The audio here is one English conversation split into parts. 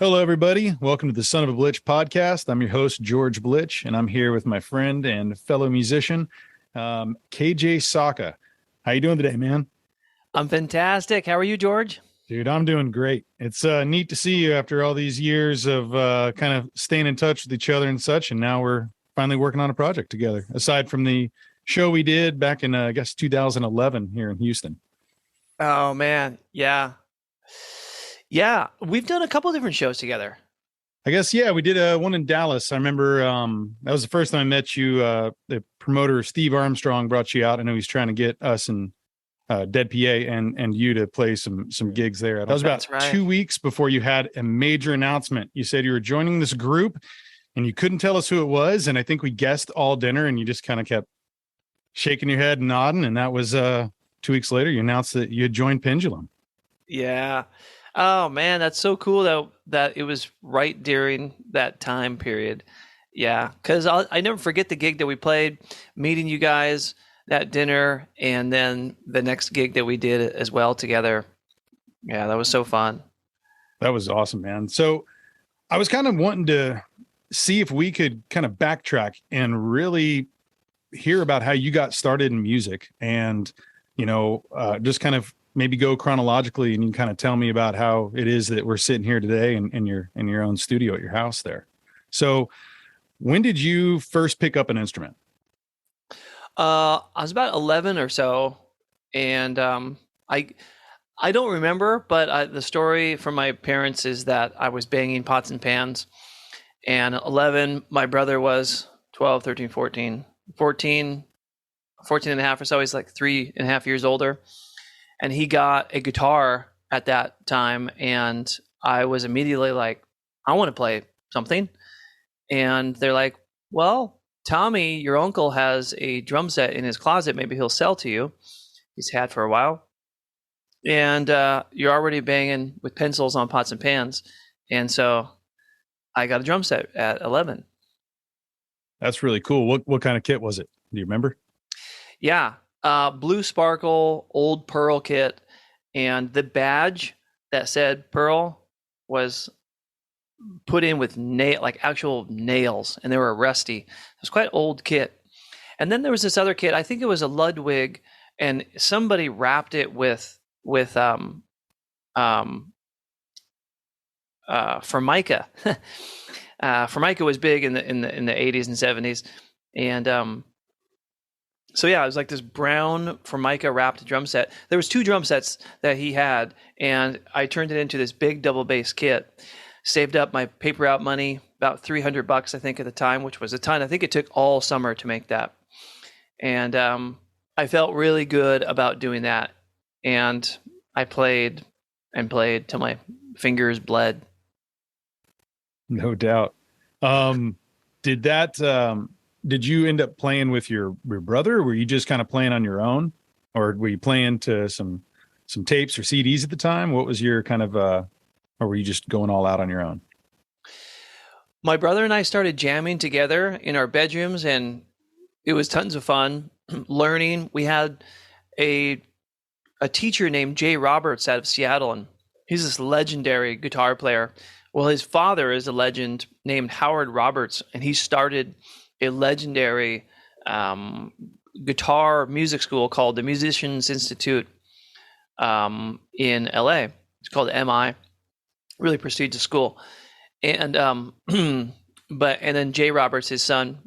Hello, everybody. Welcome to the Son of a Blitch podcast. I'm your host, George Blitch, and I'm here with my friend and fellow musician, KJ Sawka. How you doing today, man? I'm fantastic. How are you, George? Dude, I'm doing great. It's neat to see you after all these years of kind of staying in touch with each other and such, and now we're finally working on a project together, aside from the show we did back in, I guess, 2011 here in Houston. Oh, man. Yeah. Yeah. We've done a couple different shows together. I guess, yeah, we did one in Dallas. I remember that was the first time I met you. The promoter, Steve Armstrong, brought you out. I know he's trying to get us and Dead PA and you to play some gigs there. That was about 2 weeks before you had a major announcement. You said you were joining this group and you couldn't tell us who it was. And I think we guessed all dinner and you just kind of kept shaking your head and nodding. And that was 2 weeks later, you announced that you had joined Pendulum. Yeah. Oh, man, that's so cool that it was right during that time period. Yeah, because I never forget the gig that we played, meeting you guys, that dinner, and then the next gig that we did as well together. Yeah, that was so fun. That was awesome, man. So I was kind of wanting to see if we could kind of backtrack and really hear about how you got started in music and, just kind of maybe go chronologically and you can kind of tell me about how it is that we're sitting here today in your own studio at your house there. So when did you first pick up an instrument? I was about 11 or so, and I don't remember, but the story from my parents is that I was banging pots and pans, and 11, my brother was 12, 13, 14 and a half or so. He's like 3.5 years older. And he got a guitar at that time, and I was immediately like, I want to play something. And they're like, well, Tommy, your uncle has a drum set in his closet. Maybe he'll sell to you. He's had for a while. And you're already banging with pencils on pots and pans. And so I got a drum set at 11. That's really cool. What kind of kit was it? Do you remember? Yeah. Blue Sparkle, old Pearl kit, and the badge that said Pearl was put in with actual nails, and they were rusty. It was quite old kit. And then there was this other kit. I think it was a Ludwig, and somebody wrapped it with Formica. Formica was big in the 80s and 70s, and so yeah, it was like this brown Formica wrapped drum set. There was 2 drum sets that he had, and I turned it into this big double bass kit. Saved up my paper out money, about $300 I think at the time, which was a ton. I think it took all summer to make that, and I felt really good about doing that. And I played and played till my fingers bled. No doubt. Did you end up playing with your brother, or were you just kind of playing on your own, or were you playing to some tapes or CDs at the time? What was your kind of, or were you just going all out on your own? My brother and I started jamming together in our bedrooms, and it was tons of fun learning. We had a teacher named Jay Roberts out of Seattle, and he's this legendary guitar player. Well, his father is a legend named Howard Roberts, and he started a legendary guitar music school called the Musicians Institute in LA. It's called MI, really prestigious school. And then Jay Roberts, his son,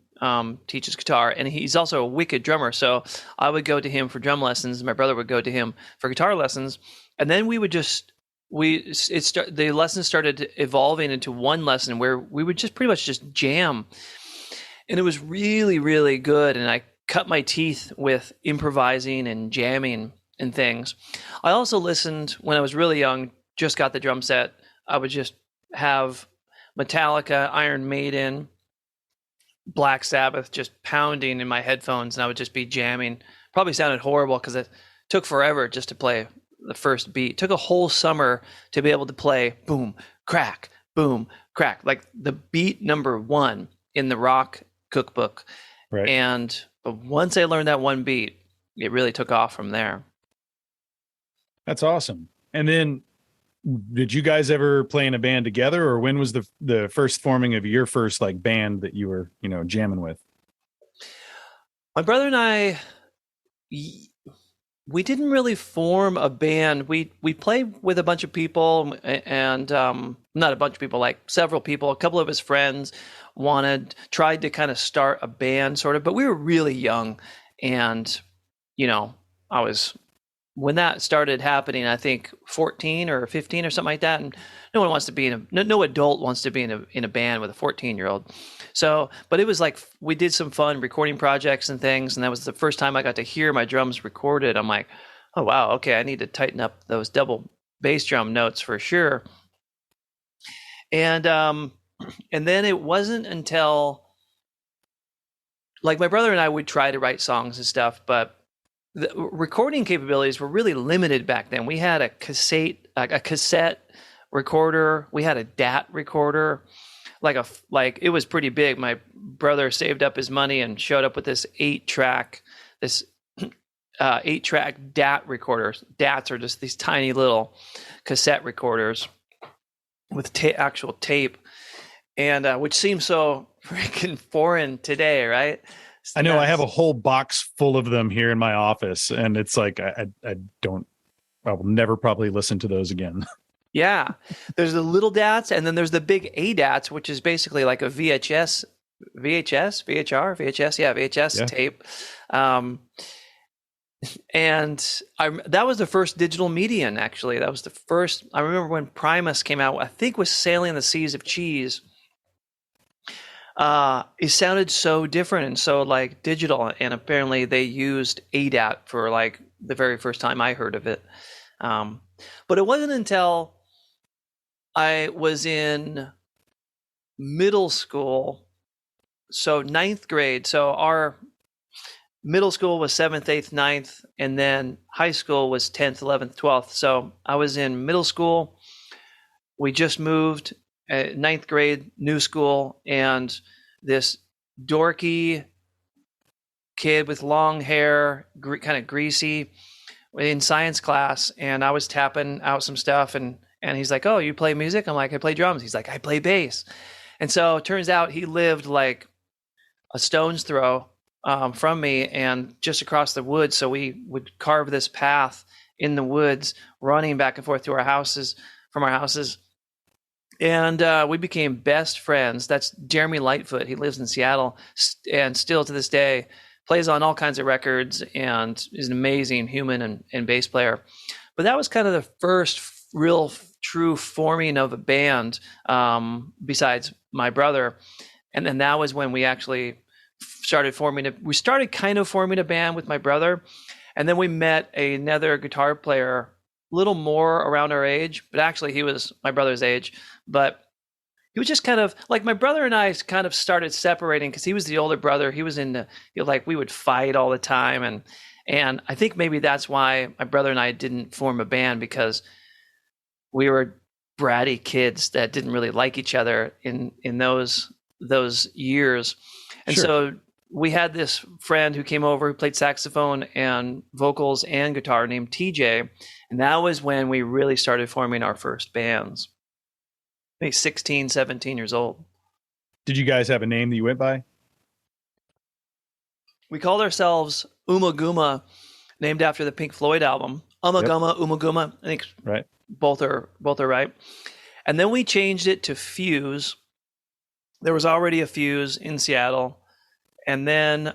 teaches guitar, and he's also a wicked drummer. So I would go to him for drum lessons. My brother would go to him for guitar lessons, and then we would the lessons started evolving into one lesson where we would just pretty much just jam. And it was really, really good. And I cut my teeth with improvising and jamming and things. I also listened when I was really young, just got the drum set. I would just have Metallica, Iron Maiden, Black Sabbath just pounding in my headphones, and I would just be jamming. Probably sounded horrible because it took forever just to play the first beat. It took a whole summer to be able to play boom, crack, like the beat number 1 in the rock cookbook. Right. But once I learned that one beat, it really took off from there. That's awesome. And then did you guys ever play in a band together, or when was the first forming of your first like band that you were, jamming with? My brother and I, we didn't really form a band. We played with a bunch of people, and not a bunch of people, like several people. A couple of his friends tried to kind of start a band, sort of, but we were really young, and I was, when that started happening, I think 14 or 15 or something like that, and no one wants to be no adult wants to be in a band with a 14-year-old. So, but it was like we did some fun recording projects and things, and that was the first time I got to hear my drums recorded. I'm like, oh wow, okay, I need to tighten up those double bass drum notes for sure. And then it wasn't until, like, my brother and I would try to write songs and stuff, but the recording capabilities were really limited back then. We had a cassette recorder. We had a DAT recorder. It was pretty big. My brother saved up his money and showed up with this 8-track DAT recorder. DATs are just these tiny little cassette recorders with actual tape, and which seems so freaking foreign today, right? I know. I have a whole box full of them here in my office, and it's like I will never probably listen to those again. Yeah, there's the little DATs, and then there's the big ADATs, which is basically like a VHR, tape. And that was the first digital medium, actually. That was the first. I remember when Primus came out, I think was Sailing the Seas of Cheese. It sounded so different and so like digital, and apparently they used ADAT for like the very first time I heard of it. But it wasn't until I was in middle school, so 9th grade. So our middle school was 7th, 8th, 9th, and then high school was 10th, 11th, 12th. So I was in middle school. We just moved, 9th grade, new school, and this dorky kid with long hair, kind of greasy, in science class, and I was tapping out some stuff, and he's like, "Oh, you play music?" I'm like, "I play drums." He's like, "I play bass." And so it turns out he lived like a stone's throw from me and just across the woods. So we would carve this path in the woods, running back and forth to our houses, from our houses. And we became best friends. That's Jeremy Lightfoot. He lives in Seattle and still to this day plays on all kinds of records and is an amazing human and bass player. But that was kind of the first real true forming of a band, besides my brother. And then that was when we actually started forming a band with my brother. And then we met another guitar player, a little more around our age, but actually he was my brother's age. But he was just kind of like, my brother and I kind of started separating because he was the older brother. He was we would fight all the time. And I think maybe that's why my brother and I didn't form a band, because we were bratty kids that didn't really like each other in those years. And sure. So we had this friend who came over who played saxophone and vocals and guitar named TJ. And that was when we really started forming our first bands. Maybe 16, 17 years old. Did you guys have a name that you went by? We called ourselves Ummagumma, named after the Pink Floyd album. Ummagumma, yep. Ummagumma. I think right. Both are right. And then we changed it to Fuse. There was already a Fuse in Seattle. And then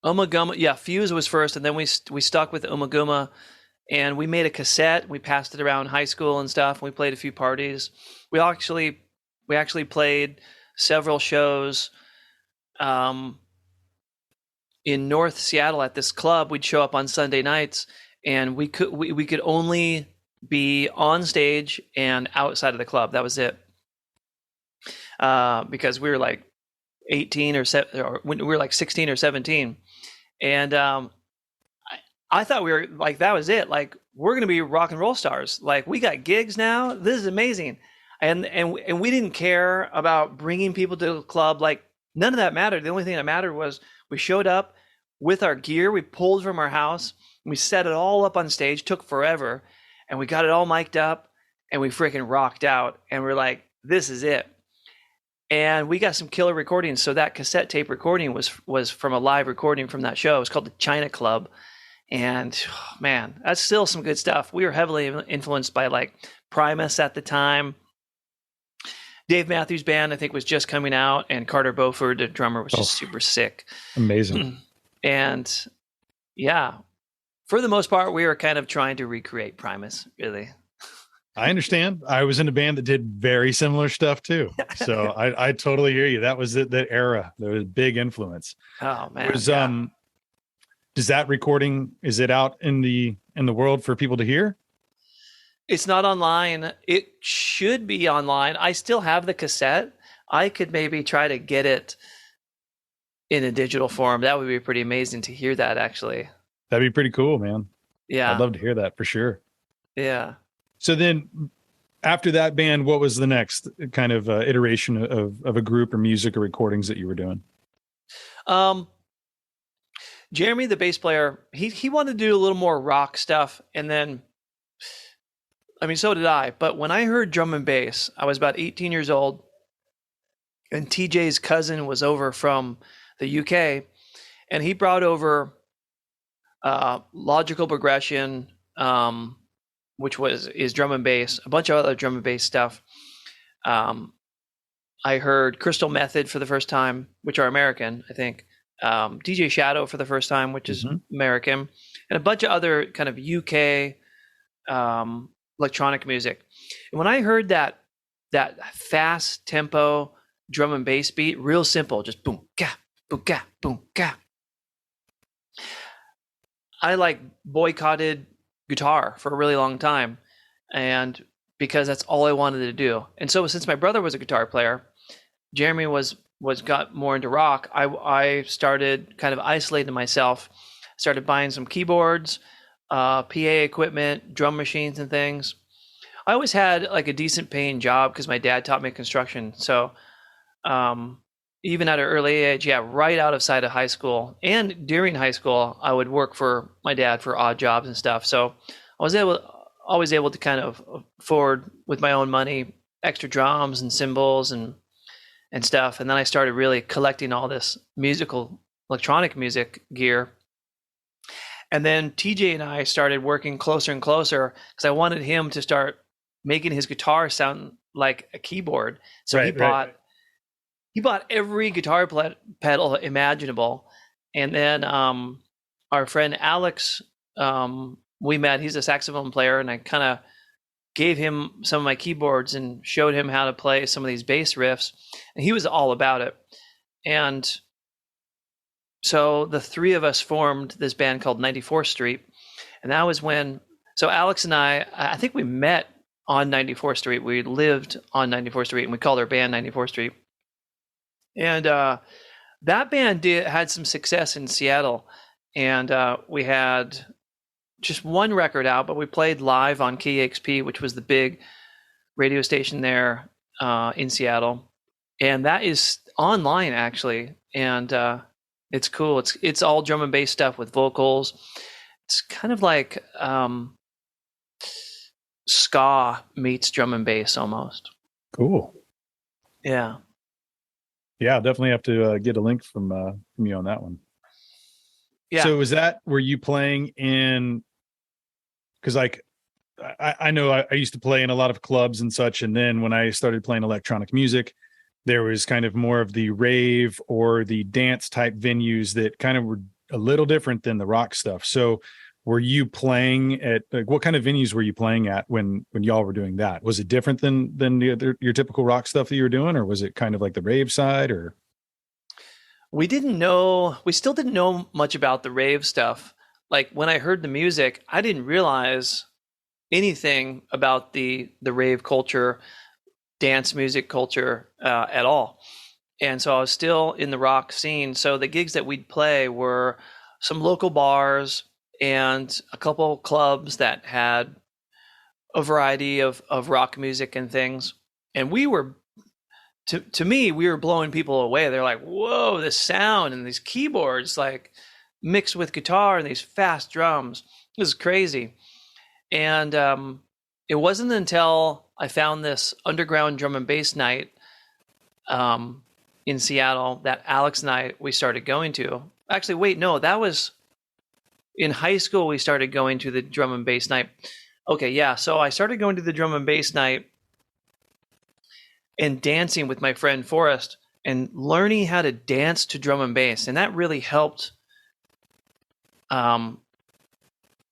Ummagumma, yeah, Fuse was first, and then we stuck with Ummagumma, and we made a cassette. We passed it around high school and stuff. We played a few parties. We actually played several shows in North Seattle at this club. We'd show up on Sunday nights, and we could only be on stage and outside of the club. That was it, because we were like 18 or we were like 16 or 17, and I thought we were like, that was it. Like, we're going to be rock and roll stars. Like, we got gigs now. This is amazing. And we didn't care about bringing people to the club. Like, none of that mattered. The only thing that mattered was we showed up with our gear. We pulled from our house. We set it all up on stage. Took forever. and we got it all mic'd up, and we freaking rocked out, and we're like, this is it. And we got some killer recordings. So that cassette tape recording was from a live recording from that show. It was called the China Club. And man, that's still some good stuff. We were heavily influenced by like Primus at the time. Dave Matthews Band, I think, was just coming out, and Carter Beauford, the drummer, was just super sick. Amazing. And yeah, for the most part, we were kind of trying to recreate Primus, really. I understand. I was in a band that did very similar stuff too. So I totally hear you. That was that era. There was a big influence. Oh man. Does that recording, is it out in the world for people to hear? It's not online. It should be online. I still have the cassette. I could maybe try to get it in a digital form. That would be pretty amazing to hear that, actually. That'd be pretty cool, man. Yeah. I'd love to hear that for sure. Yeah. So then after that band, what was the next kind of iteration of a group or music or recordings that you were doing? Jeremy, the bass player, he wanted to do a little more rock stuff. And then, I mean, so did I. But when I heard drum and bass, I was about 18 years old. And TJ's cousin was over from the UK. And he brought over Logical Progression, which is drum and bass, a bunch of other drum and bass stuff. I heard Crystal Method for the first time, which are American, I think. DJ Shadow for the first time, which is American, and a bunch of other kind of UK electronic music. And when I heard that fast tempo drum and bass beat, real simple, just boom, ga, boom, ga, boom, ga, I like boycotted guitar for a really long time, and because that's all I wanted to do. And so since my brother was a guitar player, Jeremy got more into rock, I started kind of isolating myself, started buying some keyboards, PA equipment, drum machines and things. I always had like a decent paying job because my dad taught me construction. So even at an early age, right outside of high school and during high school, I would work for my dad for odd jobs and stuff. So I was always able to kind of afford with my own money extra drums and cymbals and stuff. And then I started really collecting all this electronic music gear. And then TJ and I started working closer and closer because I wanted him to start making his guitar sound like a keyboard. So he bought every guitar pedal imaginable. And then our friend Alex, we met. He's a saxophone player, and I kind of gave him some of my keyboards and showed him how to play some of these bass riffs, and he was all about it. And so the three of us formed this band called 94th Street, and that was when, so Alex and I think we met on 94th Street. We lived on 94th Street, and we called our band 94th Street. And that band had some success in Seattle, and we had just one record out, but we played live on KEXP, which was the big radio station there in Seattle. And that is online, actually. And it's cool. It's all drum and bass stuff with vocals. It's kind of like ska meets drum and bass almost. Cool. Yeah. Yeah, I'll definitely have to get a link from you on that one. Yeah. So were you playing in, because like I know I used to play in a lot of clubs and such, and then when I started playing electronic music, there was kind of more of the rave or the dance type venues that kind of were a little different than the rock stuff. So were you playing at, like, what kind of venues were you playing at when y'all were doing that? Was it different than your typical rock stuff that you were doing, or was it kind of like the rave side? Or we still didn't know much about the rave stuff. Like when I heard the music, I didn't realize anything about the rave culture, dance music culture at all. And so I was still in the rock scene. So the gigs that we'd play were some local bars and a couple clubs that had a variety of rock music and things. And we were, to me, we were blowing people away. They're like, whoa, this sound and these keyboards like mixed with guitar and these fast drums. It was crazy. And it wasn't until I found this underground drum and bass night in Seattle that Alex and we started going to. Actually, wait, no, that was in high school. We started going to the drum and bass night. Okay, yeah. So I started going to the drum and bass night and dancing with my friend Forrest and learning how to dance to drum and bass. And that really helped to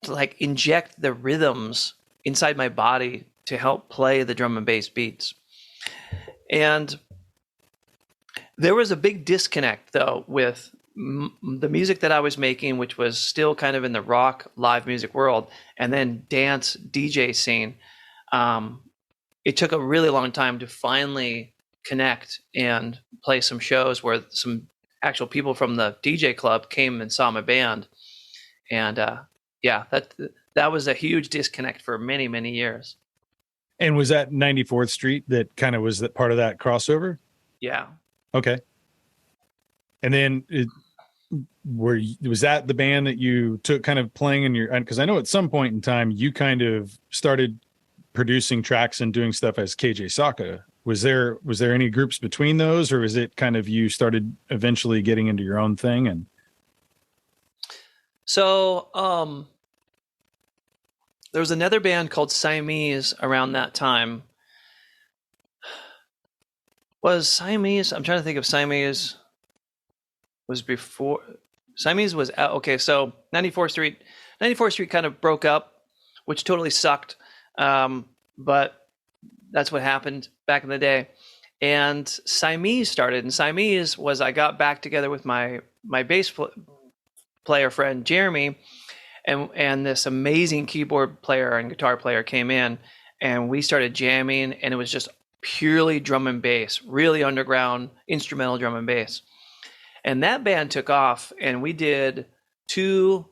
like inject the rhythms inside my body to help play the drum and bass beats. And there was a big disconnect though with the music that I was making, which was still kind of in the rock live music world, and then dance DJ scene. It took a really long time to finally connect and play some shows where some actual people from the DJ club came and saw my band. And yeah, that was a huge disconnect for many, many years. And was that 94th Street that kind of was that part of that crossover? Yeah. Okay. And then was that the band that you took kind of playing in your, because I know at some point in time you kind of started producing tracks and doing stuff as KJ Sawka. Was there any groups between those, or was it kind of you started eventually getting into your own thing? And so there was another band called Siamese around that time. Was Siamese? I'm trying to think if Siamese was before. Siamese was out. Okay, so 94th Street kind of broke up, which totally sucked. But that's what happened back in the day. And Siamese started, and Siamese was, I got back together with my bass player friend Jeremy, and this amazing keyboard player and guitar player came in, and we started jamming, and it was just purely drum and bass, really underground instrumental drum and bass. And that band took off, and we did 2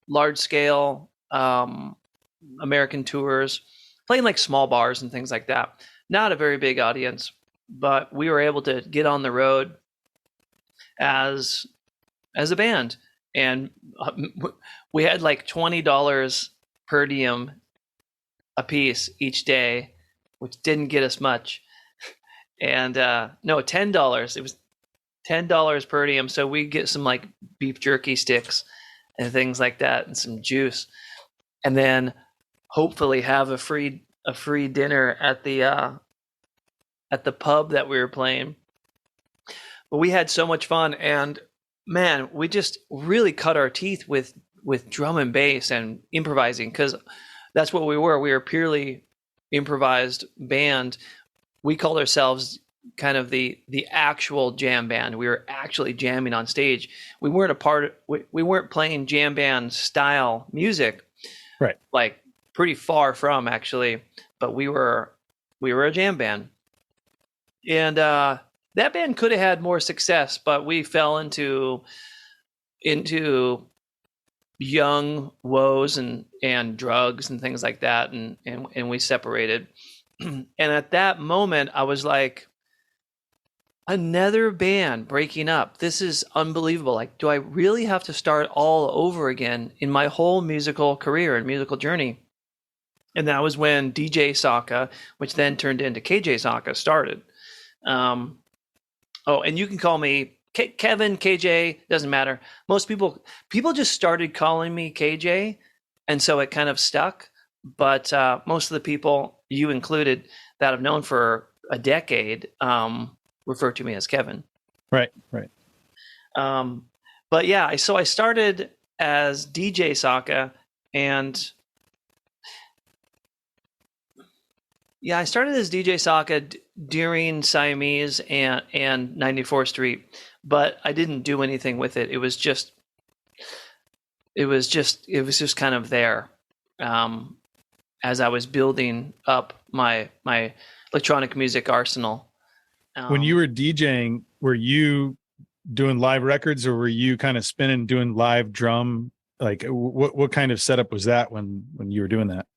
large scale American tours, playing like small bars and things like that. Not a very big audience, but we were able to get on the road as a band. And we had like $20 per diem a piece each day, which didn't get us much. And no, $10. It was $10 per diem. So we get some like beef jerky sticks and things like that, and some juice, and then hopefully have a free dinner at the pub that we were playing. But we had so much fun, and man, we just really cut our teeth with drum and bass and improvising, because that's what we were. We were purely improvised band. We called ourselves kind of the actual jam band. We were actually jamming on stage. We weren't playing jam band style music, right? Like pretty far from, actually, but we were a jam band. And that band could have had more success, but we fell into young woes and drugs and things like that, and we separated. And at that moment I was like, another band breaking up, this is unbelievable. Like, do I really have to start all over again in my whole musical career and musical journey? And that was when DJ Sawka, which then turned into KJ Sawka, started. And you can call me Kevin, KJ, doesn't matter. Most people just started calling me KJ, and so it kind of stuck. But most of the people, you included, that I've known for a decade, refer to me as Kevin. Right. But yeah, so I started as DJ Sawka, and yeah, I started as DJ Sawka during Siamese and 94th Street, but I didn't do anything with it. It was just kind of there, as I was building up my electronic music arsenal. When you were DJing, were you doing live records, or were you kind of spinning, doing live drum? Like what kind of setup was that when you were doing that?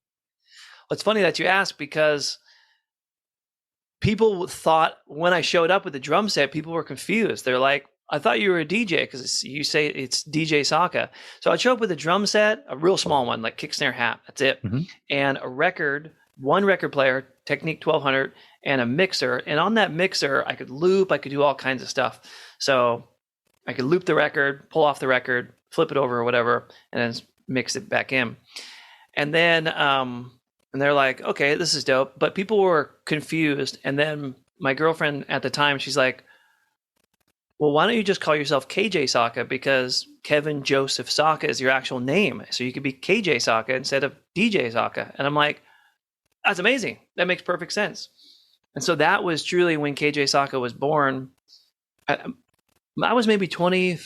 Well, it's funny that you asked, because people thought when I showed up with the drum set, people were confused. They're like, I thought you were a DJ because you say it's DJ Sawka. So I'd show up with a drum set, a real small one, like kick, snare, hat. That's it. Mm-hmm. And a record, one record player, Technique 1200, and a mixer. And on that mixer, I could loop, I could do all kinds of stuff. So I could loop the record, pull off the record, flip it over or whatever, and then mix it back in. And then, and they're like, okay, this is dope. But people were confused. And then my girlfriend at the time, she's like, well, why don't you just call yourself KJ Sawka, because Kevin Joseph Sawka is your actual name. So you could be KJ Sawka instead of DJ Sawka. And I'm like, that's amazing. That makes perfect sense. And so that was truly when KJ Sawka was born. I was maybe 20,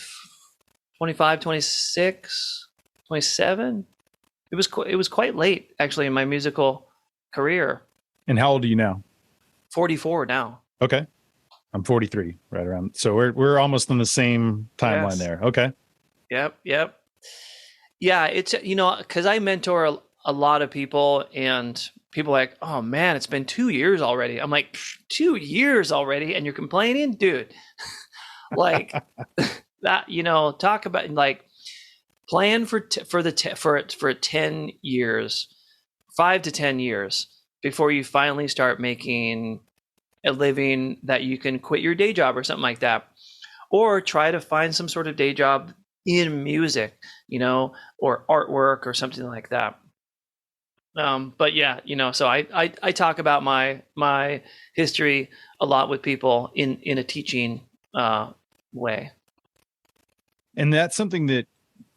25, 26, 27. It was quite late, actually, in my musical career. And how old are you now? 44 now. Okay. I'm 43, right around. So we're almost on the same timeline there. Okay. Yep. Yeah, it's, because I mentor a lot of people, and people are like, oh man, it's been 2 years already. I'm like, 2 years already, and you're complaining, dude. Like that, talk about like plan for 10 years, 5 to 10 years before you finally start making a living that you can quit your day job or something like that, or try to find some sort of day job in music, or artwork or something like that. But yeah, so I talk about my history a lot with people in a teaching way. And that's something that,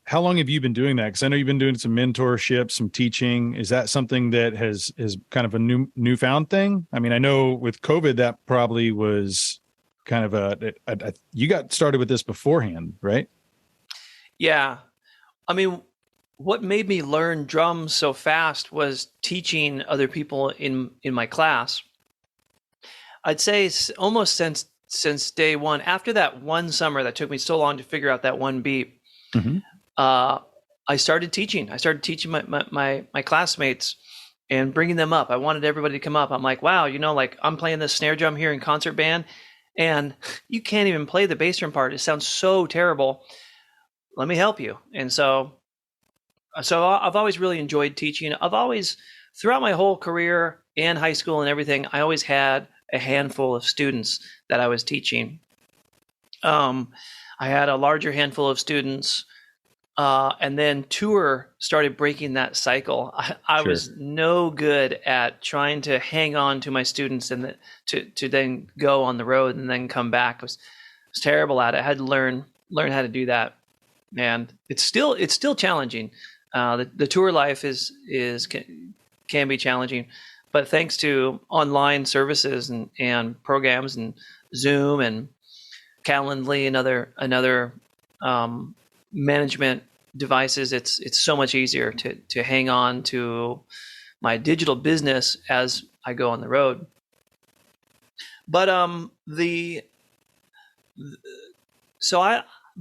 how long have you been doing that? Because I know you've been doing some mentorship, some teaching. Is that something that is kind of a newfound thing? I mean, I know with COVID, that probably was kind of you got started with this beforehand, right? Yeah. I mean, what made me learn drums so fast was teaching other people in my class. I'd say almost since day one, after that one summer that took me so long to figure out that one beat, mm-hmm. I started teaching. I started teaching my classmates and bringing them up. I wanted everybody to come up. I'm like, wow, like I'm playing this snare drum here in concert band, and you can't even play the bass drum part. It sounds so terrible. Let me help you. And so I've always really enjoyed teaching. I've always, throughout my whole career and high school and everything, I always had a handful of students that I was teaching. I had a larger handful of students, and then tour started breaking that cycle. I Sure. was no good at trying to hang on to my students and to then go on the road and then come back. I was terrible at it. I had to learn how to do that, and it's still challenging. The tour life can be challenging, but thanks to online services and programs and Zoom and Calendly and other management devices, it's so much easier to hang on to my digital business as I go on the road. But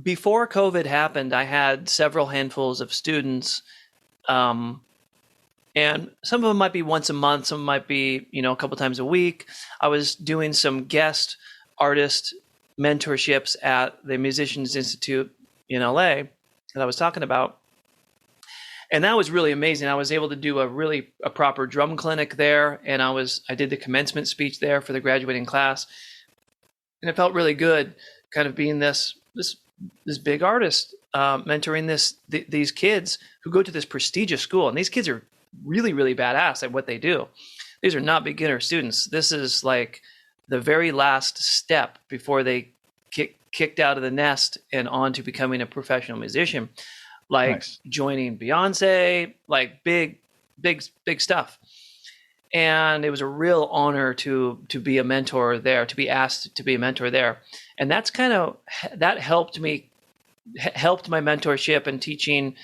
before COVID happened, I had several handfuls of students, and some of them might be once a month, some might be a couple times a week. I was doing some guest artist mentorships at the Musicians Institute in LA that I was talking about, and that was really amazing. I was able to do a proper drum clinic there, and I did the commencement speech there for the graduating class, and it felt really good, kind of being this big artist, mentoring these kids who go to this prestigious school, and these kids are really, really badass at what they do. These are not beginner students. This is like the very last step before they kicked out of the nest and on to becoming a professional musician, like nice. Joining Beyonce, like big stuff. And it was a real honor to be a mentor there, to be asked to be a mentor there. And that helped my mentorship and teaching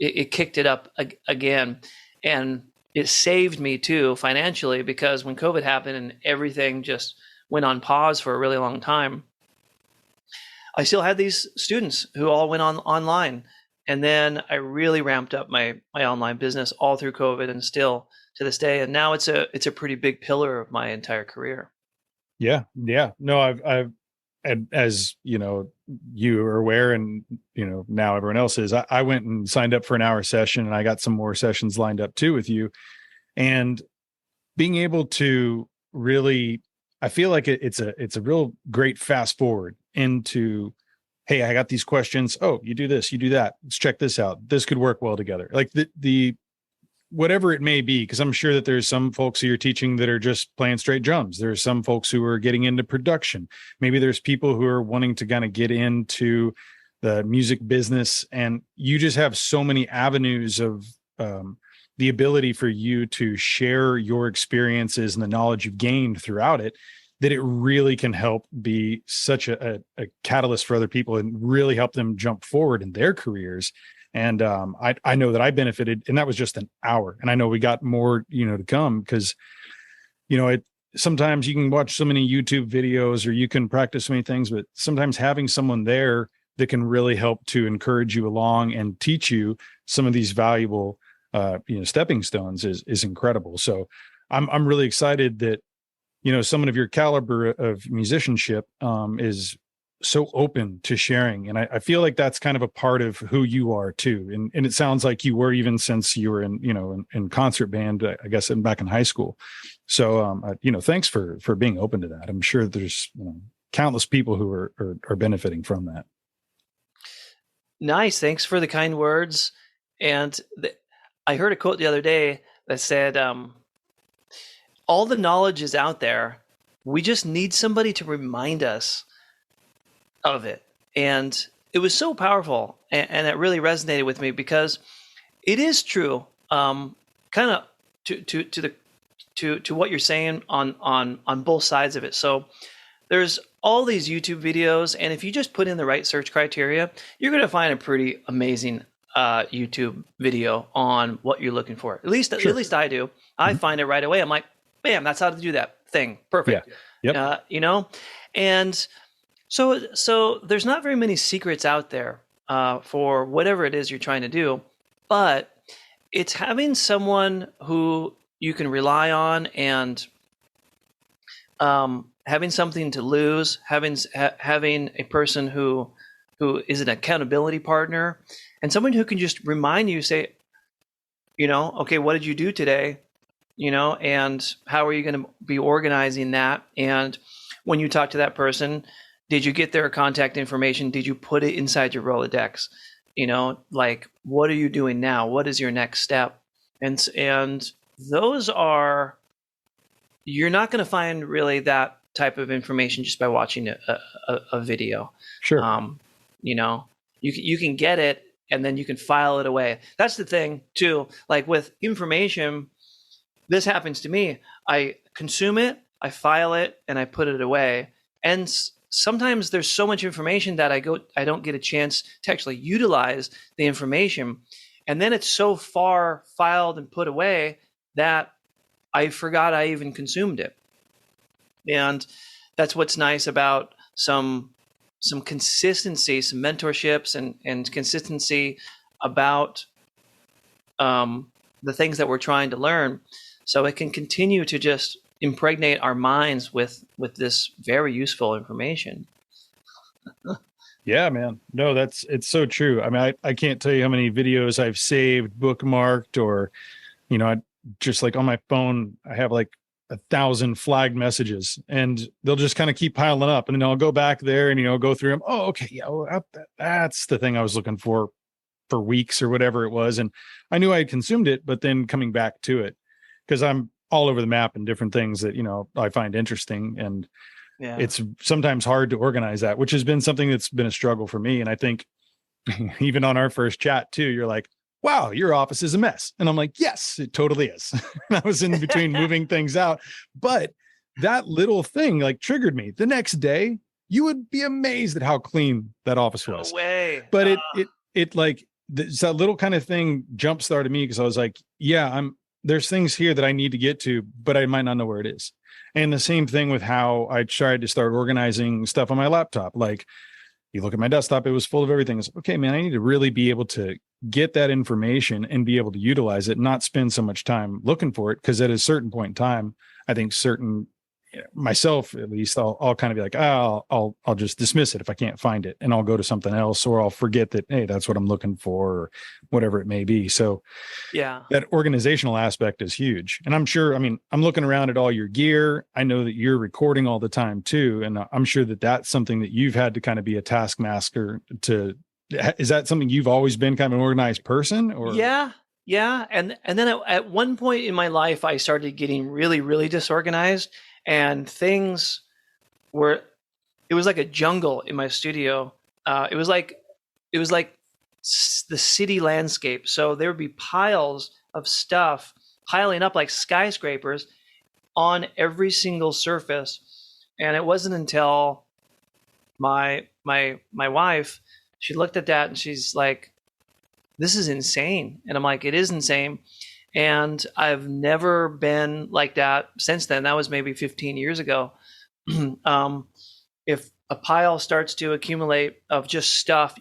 it kicked it up again. And it saved me too financially, because when COVID happened and everything just went on pause for a really long time, I still had these students who all went online. And then I really ramped up my online business all through COVID and still to this day. And now it's a pretty big pillar of my entire career. Yeah. No, and as you know, you are aware, and you know, now everyone else is, I went and signed up for an hour session, and I got some more sessions lined up too with you. And being able to really, I feel like it's a real great fast forward into, hey, I got these questions. Oh, you do this, you do that. Let's check this out. This could work well together. Like the whatever it may be, because I'm sure that there's some folks who you're teaching that are just playing straight drums. There's some folks who are getting into production. Maybe there's people who are wanting to kind of get into the music business, and you just have so many avenues of the ability for you to share your experiences and the knowledge you've gained throughout it, that it really can help be such a catalyst for other people and really help them jump forward in their careers. And I know that I benefited, and that was just an hour. And I know we got more, you know, to come, because, you know, sometimes you can watch so many YouTube videos or you can practice so many things, but sometimes having someone there that can really help to encourage you along and teach you some of these valuable stepping stones is incredible. So I'm really excited that, you know, someone of your caliber of musicianship is so open to sharing. And I feel like that's kind of a part of who you are too. And it sounds like you were, even since you were in concert band, I guess, back in high school. So, thanks for being open to that. I'm sure there's countless people who are benefiting from that. Nice. Thanks for the kind words. And I heard a quote the other day that said, all the knowledge is out there. We just need somebody to remind us of it. And it was so powerful. And it really resonated with me, because it is true. Kind of to what you're saying on both sides of it. So there's all these YouTube videos, and if you just put in the right search criteria, you're going to find a pretty amazing YouTube video on what you're looking for. At least I do. Mm-hmm. I find it right away. I'm like, bam, that's how to do that thing. Perfect. Yeah. Yep. And so there's not very many secrets out there for whatever it is you're trying to do, but it's having someone who you can rely on, and having something to lose, having a person who is an accountability partner, and someone who can just remind you, say, okay, what did you do today? And how are you going to be organizing that? And when you talk to that person, did you get their contact information? Did you put it inside your Rolodex? Like, what are you doing now? What is your next step? And those are, you're not going to find really that type of information just by watching a video. Sure. You can get it, and then you can file it away. That's the thing too. Like with information, this happens to me. I consume it, I file it, and I put it away. And sometimes there's so much information that I don't get a chance to actually utilize the information. And then it's so far filed and put away that I forgot I even consumed it. And that's what's nice about some consistency, some mentorships, and consistency about the things that we're trying to learn, so it can continue to just impregnate our minds with this very useful information. Yeah, man. No, it's so true. I mean, I can't tell you how many videos I've saved, bookmarked, or, I just, like, on my phone, I have like 1,000 flagged messages, and they'll just kind of keep piling up. And then I'll go back there and, go through them. Oh, okay. Yeah. Well, that's the thing I was looking for weeks or whatever it was. And I knew I had consumed it, but then coming back to it, because I'm all over the map in different things that, I find interesting. And it's sometimes hard to organize that, which has been something that's been a struggle for me. And I think even on our first chat too, you're like, wow, your office is a mess. And I'm like, yes, it totally is. And I was in between moving things out, but that little thing like triggered me. The next day, you would be amazed at how clean that office was. No way. But it like, that little kind of thing jump started me, because I was like, yeah, there's things here that I need to get to, but I might not know where it is. And the same thing with how I tried to start organizing stuff on my laptop. Like, you look at my desktop, it was full of everything. It's okay, man, I need to really be able to get that information and be able to utilize it, not spend so much time looking for it. Because at a certain point in time, I think certain, myself, at least, I'll kind of be like, I'll just dismiss it if I can't find it, and I'll go to something else, or I'll forget that, hey, that's what I'm looking for, or whatever it may be. So Yeah. that organizational aspect is huge. And I'm sure, I mean, I'm looking around at all your gear. I know that you're recording all the time too. And I'm sure that that's something that you've had to kind of be a taskmaster to. Is that something you've always been kind of an organized person, or? Yeah. Yeah. And then at one point in my life, I started getting really, really disorganized, and things were, it was like a jungle in my studio. It was like the city landscape. So there would be piles of stuff piling up like skyscrapers on every single surface. And it wasn't until my wife, she looked at that and she's like, this is insane. And I'm like, it is insane. And I've never been like that since then. That was maybe 15 years ago. If a pile starts to accumulate of just stuff,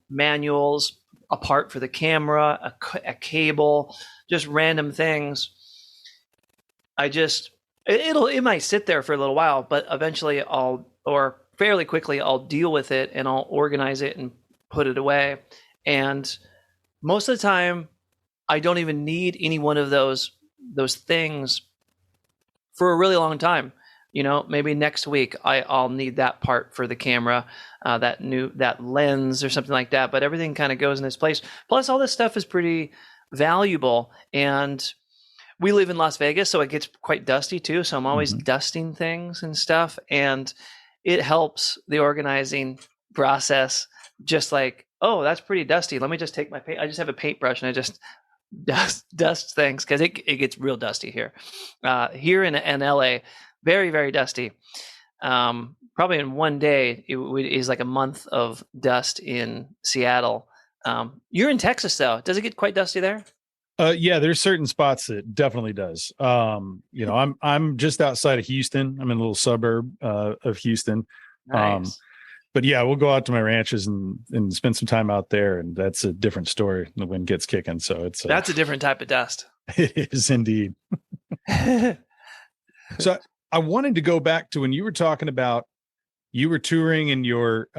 manuals, a part for the camera, a cable, just random things, it might sit there for a little while, but eventually or fairly quickly, I'll deal with it and I'll organize it and put it away. And most of the time, I don't even need any one of those things for a really long time. Maybe next week I'll need that part for the camera, that lens or something like that. But everything kind of goes in its place. Plus, all this stuff is pretty valuable, and we live in Las Vegas, so it gets quite dusty too. So I'm always dusting things and stuff, and it helps the organizing process. Just like, oh, that's pretty dusty. Let me just take my paint. I just have a paintbrush and I just dust things, because it gets real dusty here. Here in LA, very, very dusty. Probably in one day it is like a month of dust in Seattle. You're in Texas though. Does it get quite dusty there? Yeah, there's certain spots that definitely does. I'm just outside of Houston. I'm in a little suburb of Houston. Nice. But yeah, we'll go out to my ranches and spend some time out there, and that's a different story. The wind gets kicking, so that's a different type of dust. It is indeed. So I wanted to go back to when you were talking about you were touring and your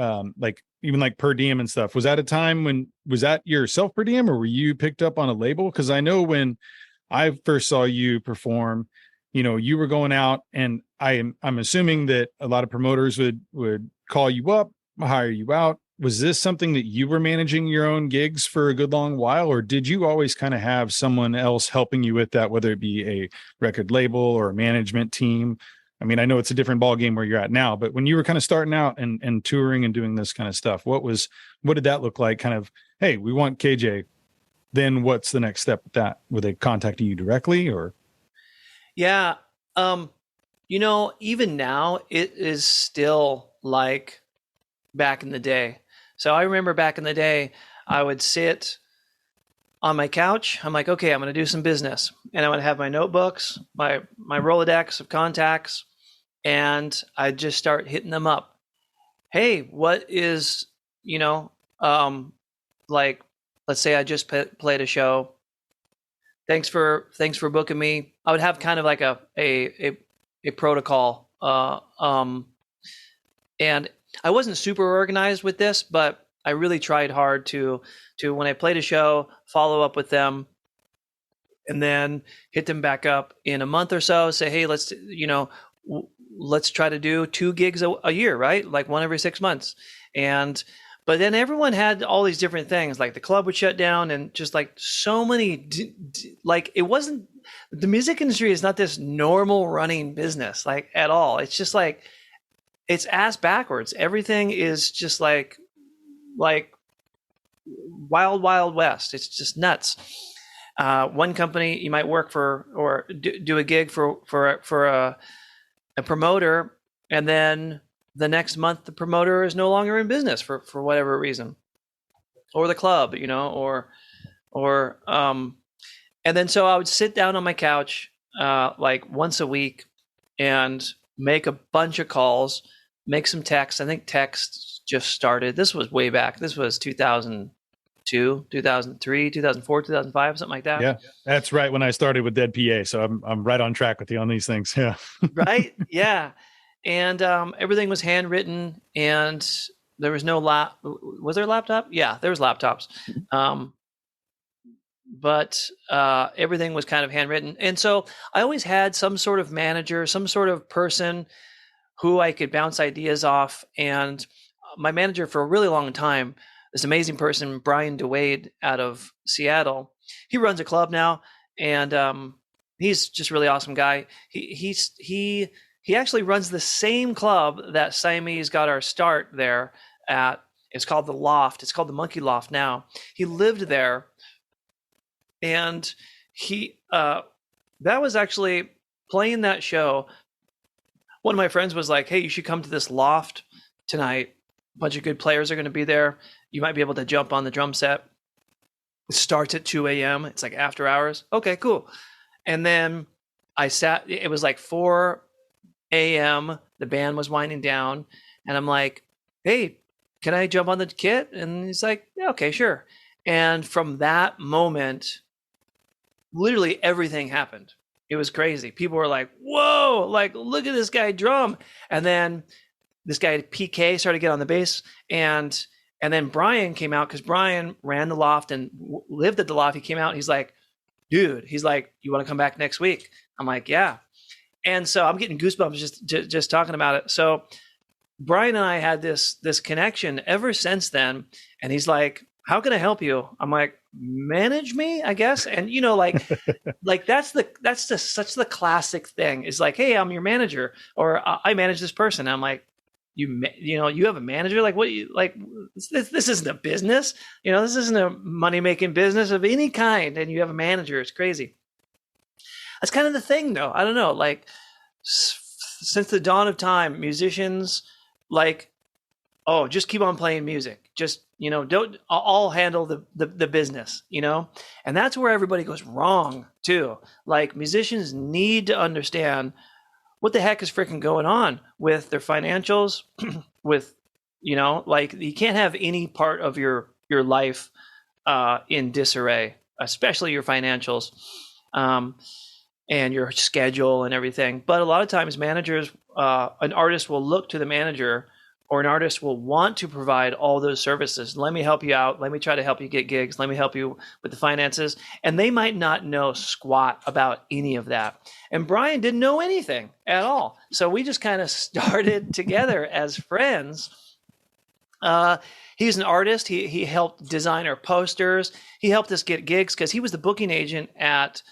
even like per diem and stuff. Was that a time was that your self per diem, or were you picked up on a label? Because I know when I first saw you perform, you were going out, and I'm assuming that a lot of promoters would call you up, hire you out. Was this something that you were managing your own gigs for a good long while, or did you always kind of have someone else helping you with that, whether it be a record label or a management team? I mean, I know it's a different ballgame where you're at now, but when you were kind of starting out and touring and doing this kind of stuff, what did that look like? Kind of, hey, we want KJ. Then what's the next step with that? Were they contacting you directly, or? Yeah. Even now it is still like back in the day. So I remember back in the day, I would sit on my couch. I'm like, okay, I'm going to do some business. And I would have my notebooks, my Rolodex of contacts, and I'd just start hitting them up. Hey, what is, like, let's say I just played a show. Thanks for booking me. I would have kind of like a protocol. And I wasn't super organized with this, but I really tried hard to when I played a show, follow up with them, and then hit them back up in a month or so. Say, hey, let's try to do 2 gigs a year, right? Like one every 6 months. But then everyone had all these different things, like the club would shut down, and just like so many, like it wasn't, the music industry is not this normal running business, like at all. It's just like, it's ass backwards. Everything is just like wild, wild west. It's just nuts. One company you might work for or do a gig for a promoter, and then the next month the promoter is no longer in business for whatever reason, or the club, and then so I would sit down on my couch like once a week and make a bunch of calls, make some texts. I think text just started. This was way back. This was 2000, 2003, 2004, 2005, something like that. Yeah, that's right. When I started with Dead PA. So I'm right on track with you on these things. Yeah. Right. Yeah. And everything was handwritten, and there was no was there a laptop? Yeah, there was laptops. But everything was kind of handwritten. And so I always had some sort of manager, some sort of person who I could bounce ideas off. And my manager for a really long time, this amazing person, Brian DeWade out of Seattle, he runs a club now, and he's just a really awesome guy. He actually runs the same club that Siamese got our start there at. It's called the Loft. It's called the Monkey Loft now. He lived there, and he that was actually playing that show. One of my friends was like, "Hey, you should come to this loft tonight. A bunch of good players are going to be there. You might be able to jump on the drum set. It starts at 2 a.m. It's like after hours." Okay, cool. And then I sat, it was like 4 a.m. The band was winding down. And I'm like, "Hey, can I jump on the kit?" And he's like, "Yeah, okay, sure." And from that moment, literally everything happened. It was crazy. People were like, "Whoa, like, look at this guy drum." And then this guy PK started to get on the bass, and then Brian came out, because Brian ran the loft and lived at the loft. He came out and he's like, "Dude," he's like, "you want to come back next week?" I'm like, "Yeah." And so I'm getting goosebumps just talking about it. So Brian and I had this connection ever since then. And he's like, "How can I help you?" I'm like, "Manage me, I guess." And like that's such the classic thing. Is like, "Hey, I'm your manager," or "I manage this person." I'm like, you have a manager? Like, what? This isn't a business. This isn't a money making business of any kind, and you have a manager. It's crazy. That's kind of the thing, though. I don't know. Like, since the dawn of time, musicians, like, "Oh, just keep on playing music. Just, don't, I'll handle the business, And that's where everybody goes wrong too. Like, musicians need to understand what the heck is freaking going on with their financials, with, like, you can't have any part of your life in disarray, especially your financials. And your schedule and everything. But a lot of times managers, an artist will look to the manager, or an artist will want to provide all those services. "Let me help you out. Let me try to help you get gigs. Let me help you with the finances." And they might not know squat about any of that. And Brian didn't know anything at all. So we just kind of started together as friends. He's an artist. He helped design our posters. He helped us get gigs because he was the booking agent at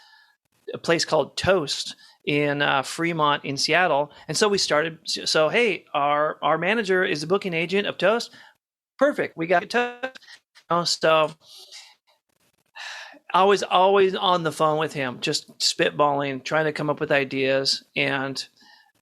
a place called Toast in Fremont in Seattle. And so we started. So, hey, our manager is the booking agent of Toast. Perfect. We got Toast. So I was always on the phone with him, just spitballing, trying to come up with ideas. And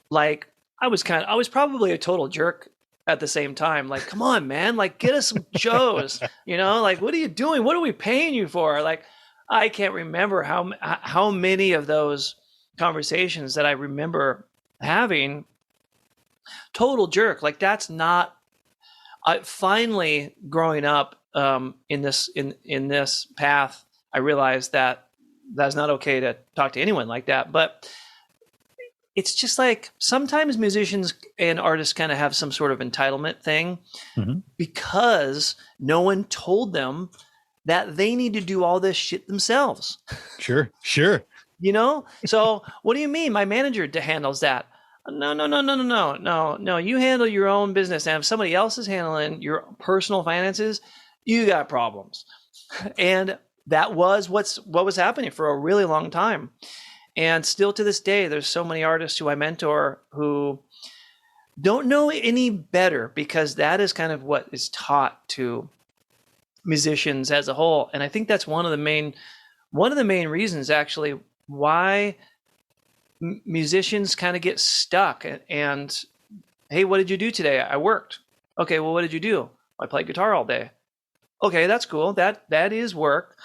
like, I was probably a total jerk at the same time. Like, "Come on, man, like, get us some shows, like, what are you doing? What are we paying you for?" Like, I can't remember how many of those conversations that I remember having. Total jerk. Like, that's not. Finally, growing up in this path, I realized that that's not okay to talk to anyone like that. But it's just like sometimes musicians and artists kind of have some sort of entitlement thing, because no one told them that they need to do all this shit themselves. Sure. So what do you mean my manager handles that? No. You handle your own business. And if somebody else is handling your personal finances, you got problems. And that was what was happening for a really long time. And still to this day, there's so many artists who I mentor who don't know any better, because that is kind of what is taught to musicians as a whole. And I think that's one of the main reasons actually why musicians kind of get stuck. And "Hey, what did you do today?" "I worked." "Okay, well, what did you do?" "I played guitar all day." "Okay, that's cool. That is work.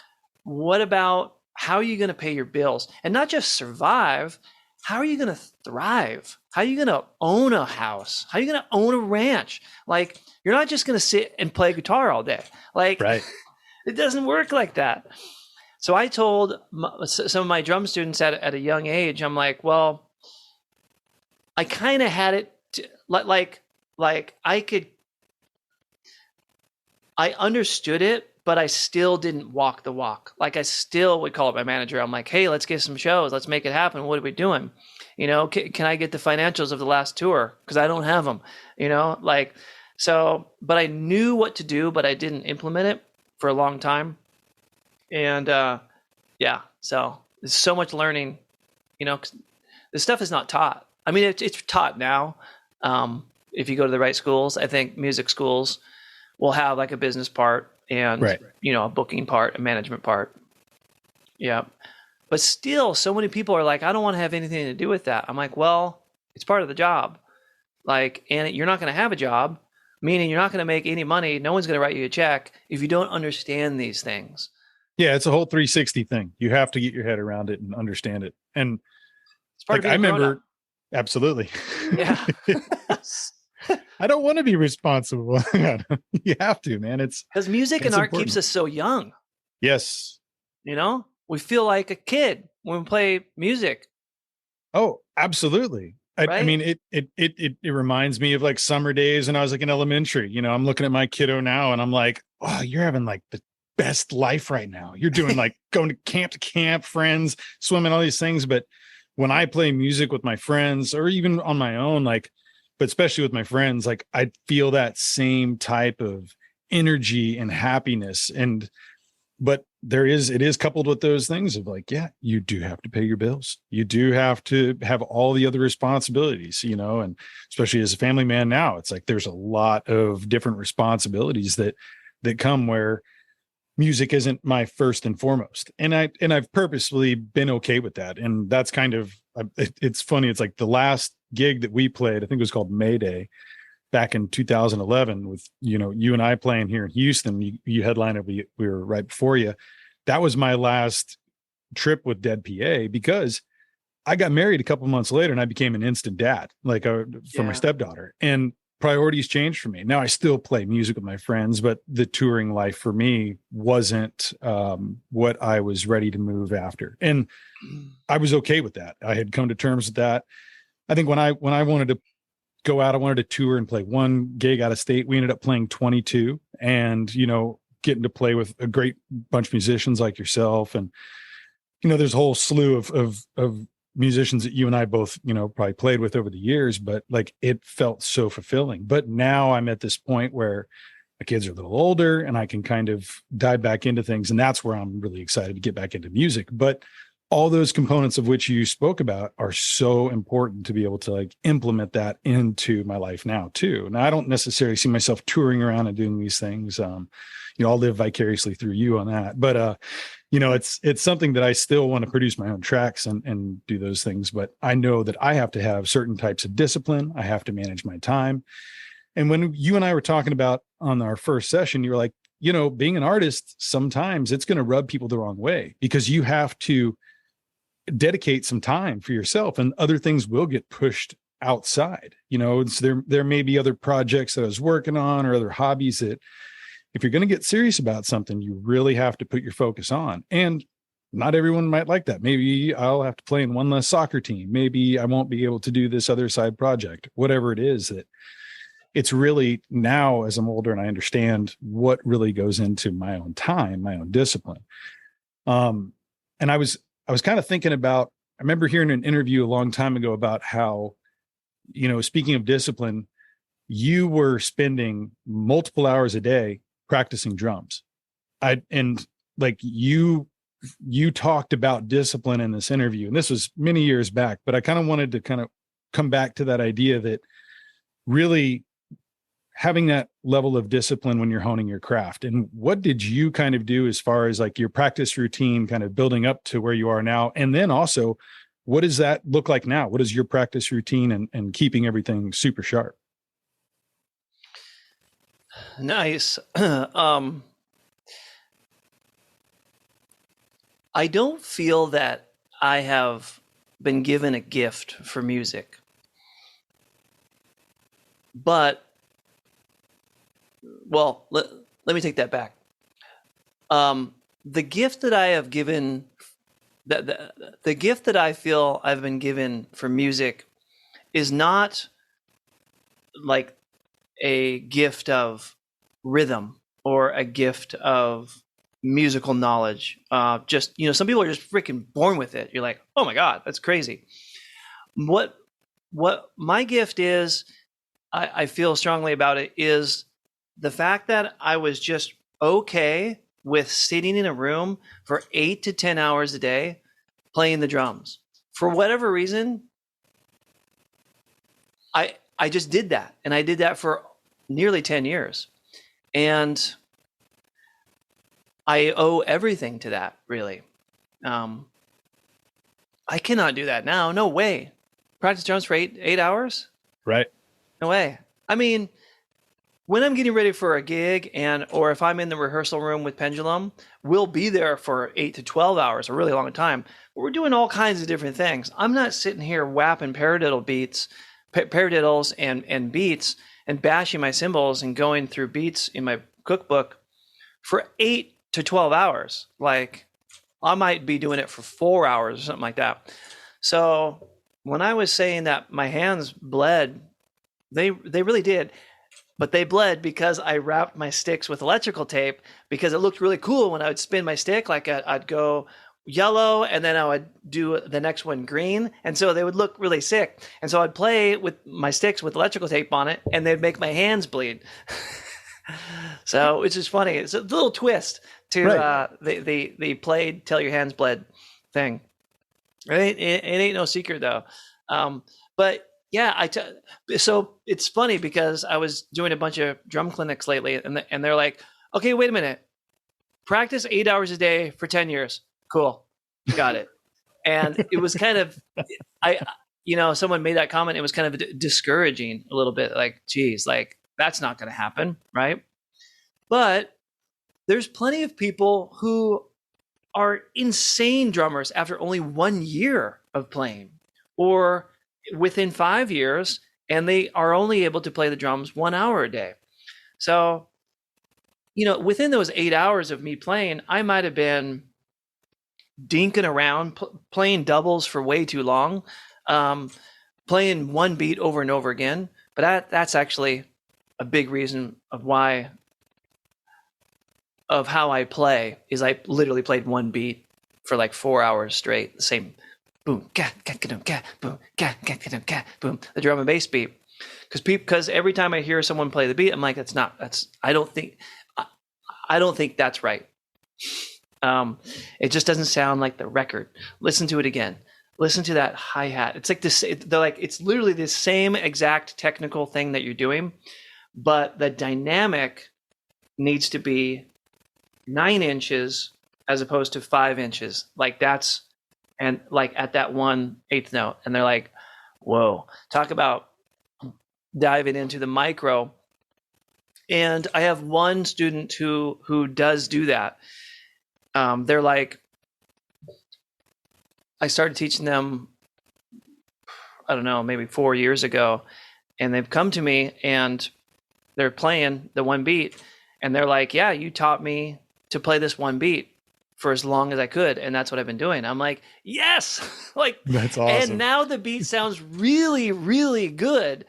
What about how are you going to pay your bills? And not just survive, how are you going to thrive? How are you going to own a house? How are you going to own a ranch? Like, you're not just going to sit and play guitar all day. Like, right. It doesn't work like that. So I told some of my drum students at a young age, I'm like, well, I kind of had it like I understood it, but I still didn't walk the walk. Like I still would call up my manager. I'm like, hey, let's get some shows. Let's make it happen. What are we doing? You know, can I get the financials of the last tour? Because I don't have them, you know, like, so, but I knew what to do, but I didn't implement it for a long time. And yeah, so there's so much learning, you know, 'cause this stuff is not taught. I mean, it's taught now. If you go to the right schools, I think music schools will have like a business part and, Right. you know, a booking part, a management part. Yeah. But still, so many people are like, I don't want to have anything to do with that. I'm like, well, it's part of the job. Like, and you're not going to have a job, meaning you're not going to make any money. No one's going to write you a check if you don't understand these things. Yeah, it's a whole 360 thing. You have to get your head around it and understand it. And It's part like of I being a grown-up. remember, absolutely. Yeah. I don't want to be responsible. You have to, man. Because music and it's art important. keeps us so young. Yes. You know, we feel like a kid when we play music. Oh, absolutely. I Right? mean, it reminds me of like summer days when I was like in elementary. You know, I'm looking at my kiddo now and I'm like, oh, you're having like the best life right now. You're doing like going to camp, friends, swimming, all these things. But when I play music with my friends or even on my own, like, but especially with my friends, like I feel that same type of energy and happiness. But it is coupled with those things of like, yeah, you do have to pay your bills. You do have to have all the other responsibilities, you know, and especially as a family man now, it's like there's a lot of different responsibilities that come where music isn't my first and foremost. And I've purposely been okay with that. And that's kind of, it's funny. It's like the last gig that we played, I think it was called Mayday back in 2011 with, you know, you and I playing here in Houston. You headlined it. We were right before you. That was my last trip with Dead PA because I got married a couple months later and I became an instant dad, like for my stepdaughter, and priorities changed for me. Now I still play music with my friends, but the touring life for me wasn't what I was ready to move after. And I was okay with that. I had come to terms with that. I think when I wanted to go out, I wanted to tour and play one gig out of state. We ended up playing 22 and, you know, getting to play with a great bunch of musicians like yourself. And, you know, there's a whole slew of musicians that you and I both, you know, probably played with over the years, but like it felt so fulfilling. But now I'm at this point where my kids are a little older and I can kind of dive back into things. And that's where I'm really excited to get back into music. But all those components of which you spoke about are so important to be able to like implement that into my life now too. Now I don't necessarily see myself touring around and doing these things. You know, I'll live vicariously through you on that, but you know, it's something that I still want to produce my own tracks and do those things. But I know that I have to have certain types of discipline. I have to manage my time. And when you and I were talking about on our first session, you were like, you know, being an artist, sometimes it's going to rub people the wrong way because you have to dedicate some time for yourself and other things will get pushed outside. You know, there may be other projects that I was working on or other hobbies that if you're going to get serious about something, you really have to put your focus on. And not everyone might like that. Maybe I'll have to play in one less soccer team. Maybe I won't be able to do this other side project, whatever it is. That it's really now as I'm older and I understand what really goes into my own time, my own discipline. And I was kind of thinking about, I remember hearing an interview a long time ago about how, you know, speaking of discipline, you were spending multiple hours a day practicing drums. And like you talked about discipline in this interview, and this was many years back, but I kind of wanted to kind of come back to that idea that really having that level of discipline when you're honing your craft. And what did you kind of do as far as like your practice routine kind of building up to where you are now? And then also, what does that look like now? What is your practice routine and keeping everything super sharp? Nice. I don't feel that I have been given a gift for music. But, well, let me take that back. The gift that I have given, the gift that I feel I've been given for music is not like a gift of rhythm or a gift of musical knowledge. Just, some people are just freaking born with it. You're like, oh my God, that's crazy. What my gift is, I feel strongly about it, is the fact that I was just okay with sitting in a room for 8 to 10 hours a day playing the drums. For whatever reason, I just did that. And I did that for nearly 10 years. And I owe everything to that, really. I cannot do that now. No way. Practice drums for eight hours? Right. No way. I mean, when I'm getting ready for a gig or if I'm in the rehearsal room with Pendulum, we'll be there for 8 to 12 hours, a really long time. We're doing all kinds of different things. I'm not sitting here whapping paradiddles and beats and bashing my cymbals and going through beats in my cookbook for 8 to 12 hours. Like, I might be doing it for 4 hours or something like that. So when I was saying that my hands bled, they really did. But they bled because I wrapped my sticks with electrical tape, because it looked really cool when I would spin my stick. Like I'd go yellow and then I would do the next one green. And so they would look really sick. And so I'd play with my sticks with electrical tape on it and they'd make my hands bleed. So it's just funny. It's a little twist to the played till your hands bled thing. It ain't no secret though. But yeah, so it's funny because I was doing a bunch of drum clinics lately, and they're like, okay, wait a minute, practice 8 hours a day for 10 years. Cool, got it. And it was kind of, someone made that comment. It was kind of discouraging a little bit, like, geez, like that's not going to happen, right? But there's plenty of people who are insane drummers after only 1 year of playing, or within 5 years, and they are only able to play the drums 1 hour a day. So, within those 8 hours of me playing, I might have been dinking around, playing doubles for way too long, playing one beat over and over again. But that's actually a big reason of how I play, is I literally played one beat for like 4 hours straight, the same boom, ga, ga, ga, ga, boom, ga, ga, ga, ga, boom, the drum and bass beat. Because every time I hear someone play the beat, I'm like, I don't think that's right. It just doesn't sound like the record. Listen to it again. Listen to that hi-hat. It's like this, it's literally the same exact technical thing that you're doing, but the dynamic needs to be 9 inches as opposed to 5 inches. Like that's, and like at that 1/8 note. And they're like, whoa, talk about diving into the micro. And I have one student who does do that. They're like, I started teaching them, I don't know, maybe 4 years ago, and they've come to me and they're playing the one beat, and they're like, yeah, you taught me to play this one beat for as long as I could, and that's what I've been doing. I'm like, yes, like that's awesome. And now the beat sounds really, really good,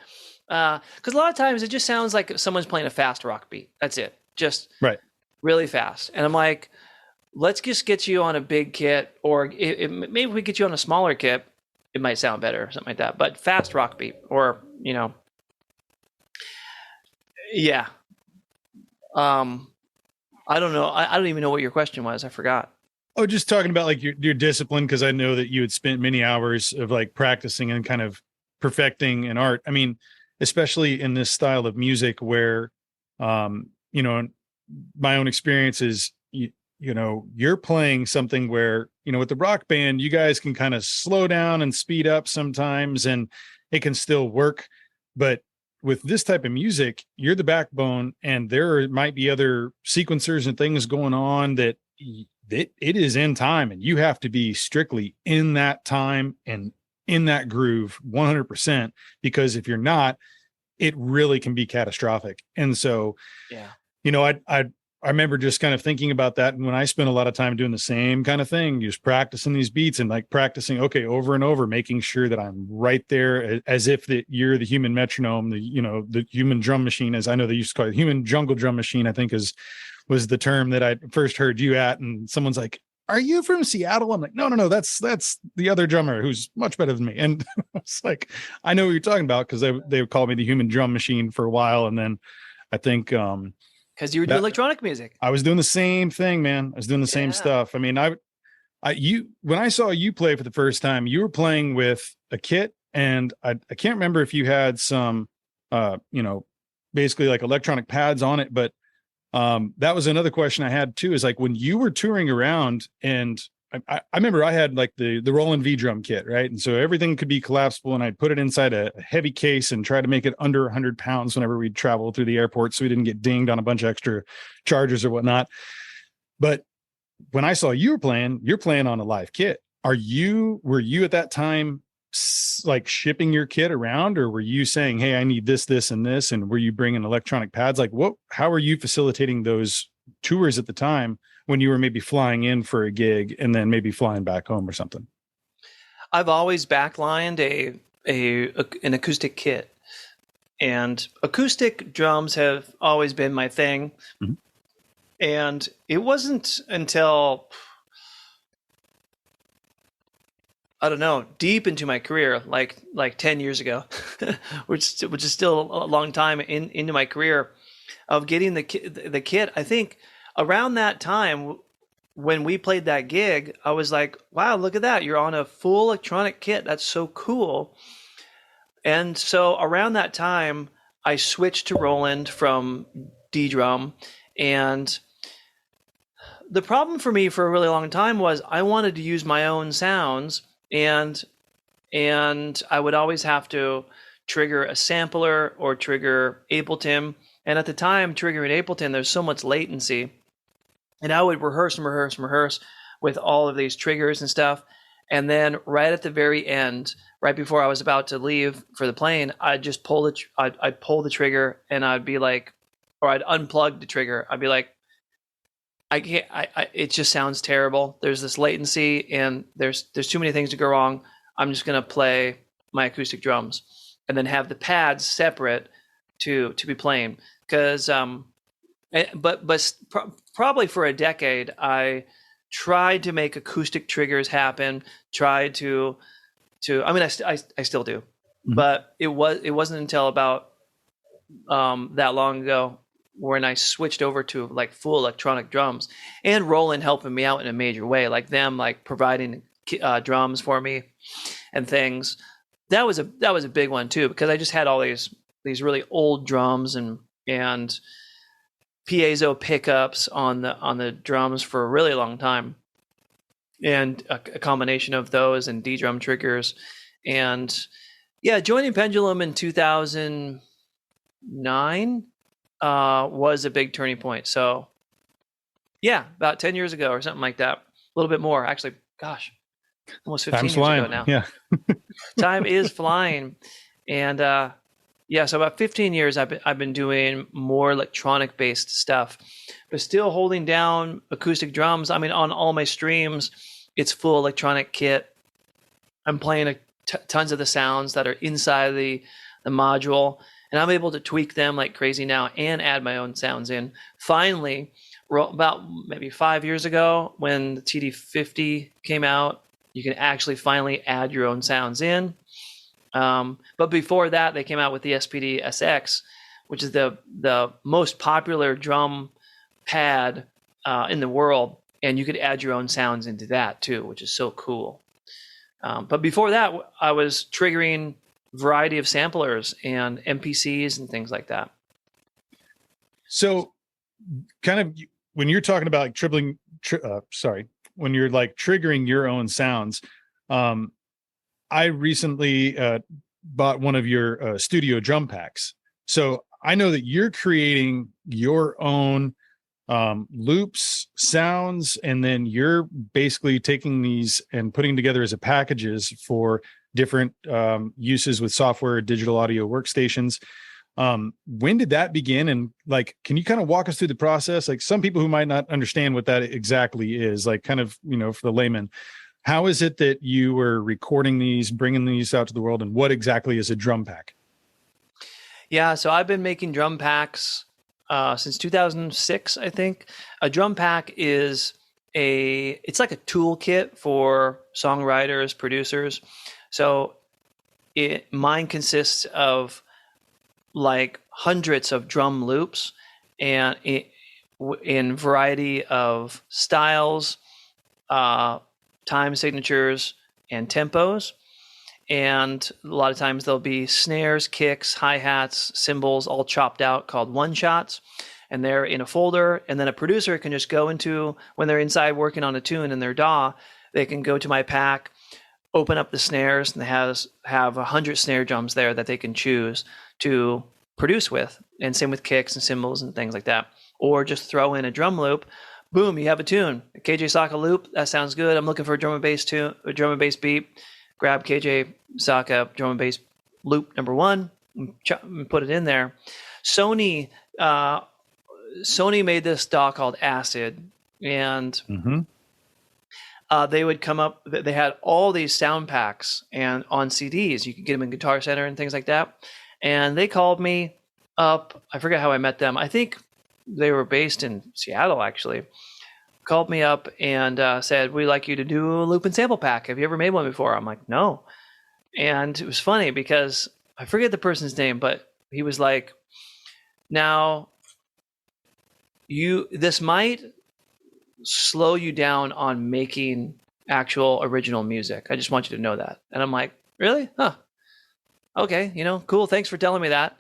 because a lot of times it just sounds like someone's playing a fast rock beat. That's it, just right, really fast. And I'm like, let's just get you on a big kit, or maybe we get you on a smaller kit. It might sound better or something like that. But fast rock beat, or yeah. I don't know. I don't even know what your question was. I forgot. Oh, just talking about like your discipline, because I know that you had spent many hours of like practicing and kind of perfecting an art. I mean, especially in this style of music where, my own experience is, you're playing something where, with the rock band, you guys can kind of slow down and speed up sometimes, and it can still work. But with this type of music, you're the backbone, and there might be other sequencers and things going on that it is in time, and you have to be strictly in that time and in that groove 100%, because if you're not, it really can be catastrophic. And so, yeah, I remember just kind of thinking about that. And when I spent a lot of time doing the same kind of thing, just practicing these beats and like practicing, okay, over and over, making sure that I'm right there as if that you're the human metronome, the human drum machine, as I know they used to call it, human jungle drum machine, I think was the term that I first heard you at. And someone's like, are you from Seattle? I'm like, no, that's the other drummer who's much better than me. And it's like, I know what you're talking about, because they would call me the human drum machine for a while. And then I think, because you were doing electronic music. I was doing the same thing, man. I was doing the same stuff. I mean, when I saw you play for the first time, you were playing with a kit, and I can't remember if you had some, basically like electronic pads on it. But that was another question I had too, is like when you were touring around, and I remember I had like the Roland V drum kit, right? And so everything could be collapsible, and I'd put it inside a heavy case and try to make it under 100 pounds whenever we'd travel through the airport, so we didn't get dinged on a bunch of extra charges or whatnot. But when I saw you were playing, you're playing on a live kit. Were you at that time like shipping your kit around, or were you saying, hey, I need this, and this, and were you bringing electronic pads? Like how are you facilitating those tours at the time when you were maybe flying in for a gig and then maybe flying back home or something? I've always backlined an acoustic kit, and acoustic drums have always been my thing. Mm-hmm. And it wasn't until, I don't know, deep into my career, like 10 years ago, which is still a long time into my career, of getting the kit. I think around that time when we played that gig, I was like, wow, look at that. You're on a full electronic kit. That's so cool. And so around that time, I switched to Roland from D drum. And the problem for me for a really long time was I wanted to use my own sounds, and I would always have to trigger a sampler or trigger Ableton. And at the time, triggering Ableton, there's so much latency. And I would rehearse with all of these triggers and stuff. And then right at the very end, right before I was about to leave for the plane, I'd just I'd pull the trigger, and I'd be like, or I'd unplug the trigger. I'd be like, I can't, it just sounds terrible. There's this latency, and there's too many things to go wrong. I'm just going to play my acoustic drums and then have the pads separate to be playing. Cause, probably for a decade, I tried to make acoustic triggers happen, I mean, I still do, mm-hmm. But it wasn't until about, that long ago when I switched over to like full electronic drums, and Roland helping me out in a major way, like them like providing drums for me and things. That was a big one too, because I just had all these really old drums and piezo pickups on the drums for a really long time, and a combination of those and D drum triggers. And yeah, joining Pendulum in 2009 was a big turning point. So yeah, about 10 years ago or something like that. A little bit more, actually. Gosh, almost 15 years ago now. Yeah. Time is flying. And yeah, so about 15 years I've been doing more electronic based stuff, but still holding down acoustic drums. I mean, on all my streams, it's full electronic kit. I'm playing tons of the sounds that are inside the module, and I'm able to tweak them like crazy now and add my own sounds in. Finally, about maybe 5 years ago, when the TD50 came out, you can actually finally add your own sounds in. But before that, they came out with the SPD SX, which is the most popular drum pad in the world, and you could add your own sounds into that too, which is so cool. But before that, I was triggering a variety of samplers and MPCs and things like that. So kind of when you're talking about like when you're like triggering your own sounds, I recently bought one of your studio drum packs. So I know that you're creating your own loops, sounds, and then you're basically taking these and putting together as a packages for different uses with software, digital audio workstations. When did that begin? And like, can you kind of walk us through the process? Like some people who might not understand what that exactly is, like kind of, you know, for the layman, how is it that you were recording these, bringing these out to the world, and what exactly is a drum pack? Yeah, so I've been making drum packs since 2006, I think. A drum pack is it's like a toolkit for songwriters, producers. So mine consists of like hundreds of drum loops and in variety of styles, time signatures, and tempos. And a lot of times there'll be snares, kicks, hi-hats, cymbals, all chopped out, called one-shots. And they're in a folder. And then a producer can just go into, when they're inside working on a tune in their DAW, they can go to my pack, open up the snares, and they have 100 snare drums there that they can choose to produce with. And same with kicks and cymbals and things like that. Or just throw in a drum loop. Boom, you have a tune. A KJ Sawka loop, that sounds good. I'm looking for a drum and bass tune, a drum and bass beat. Grab KJ Sawka drum and bass loop number 1 and put it in there. Sony made this DAW called Acid, and they would come up. They had all these sound packs and on CDs. You could get them in Guitar Center and things like that. And they called me up. I forget how I met them. I think they were based in Seattle, actually. Called me up and said, we'd like you to do a loop and sample pack. Have you ever made one before? I'm like, no. And it was funny because I forget the person's name, but he was like, now this might slow you down on making actual original music. I just want you to know that. And I'm like, really? Huh. Okay. You know, cool. Thanks for telling me that.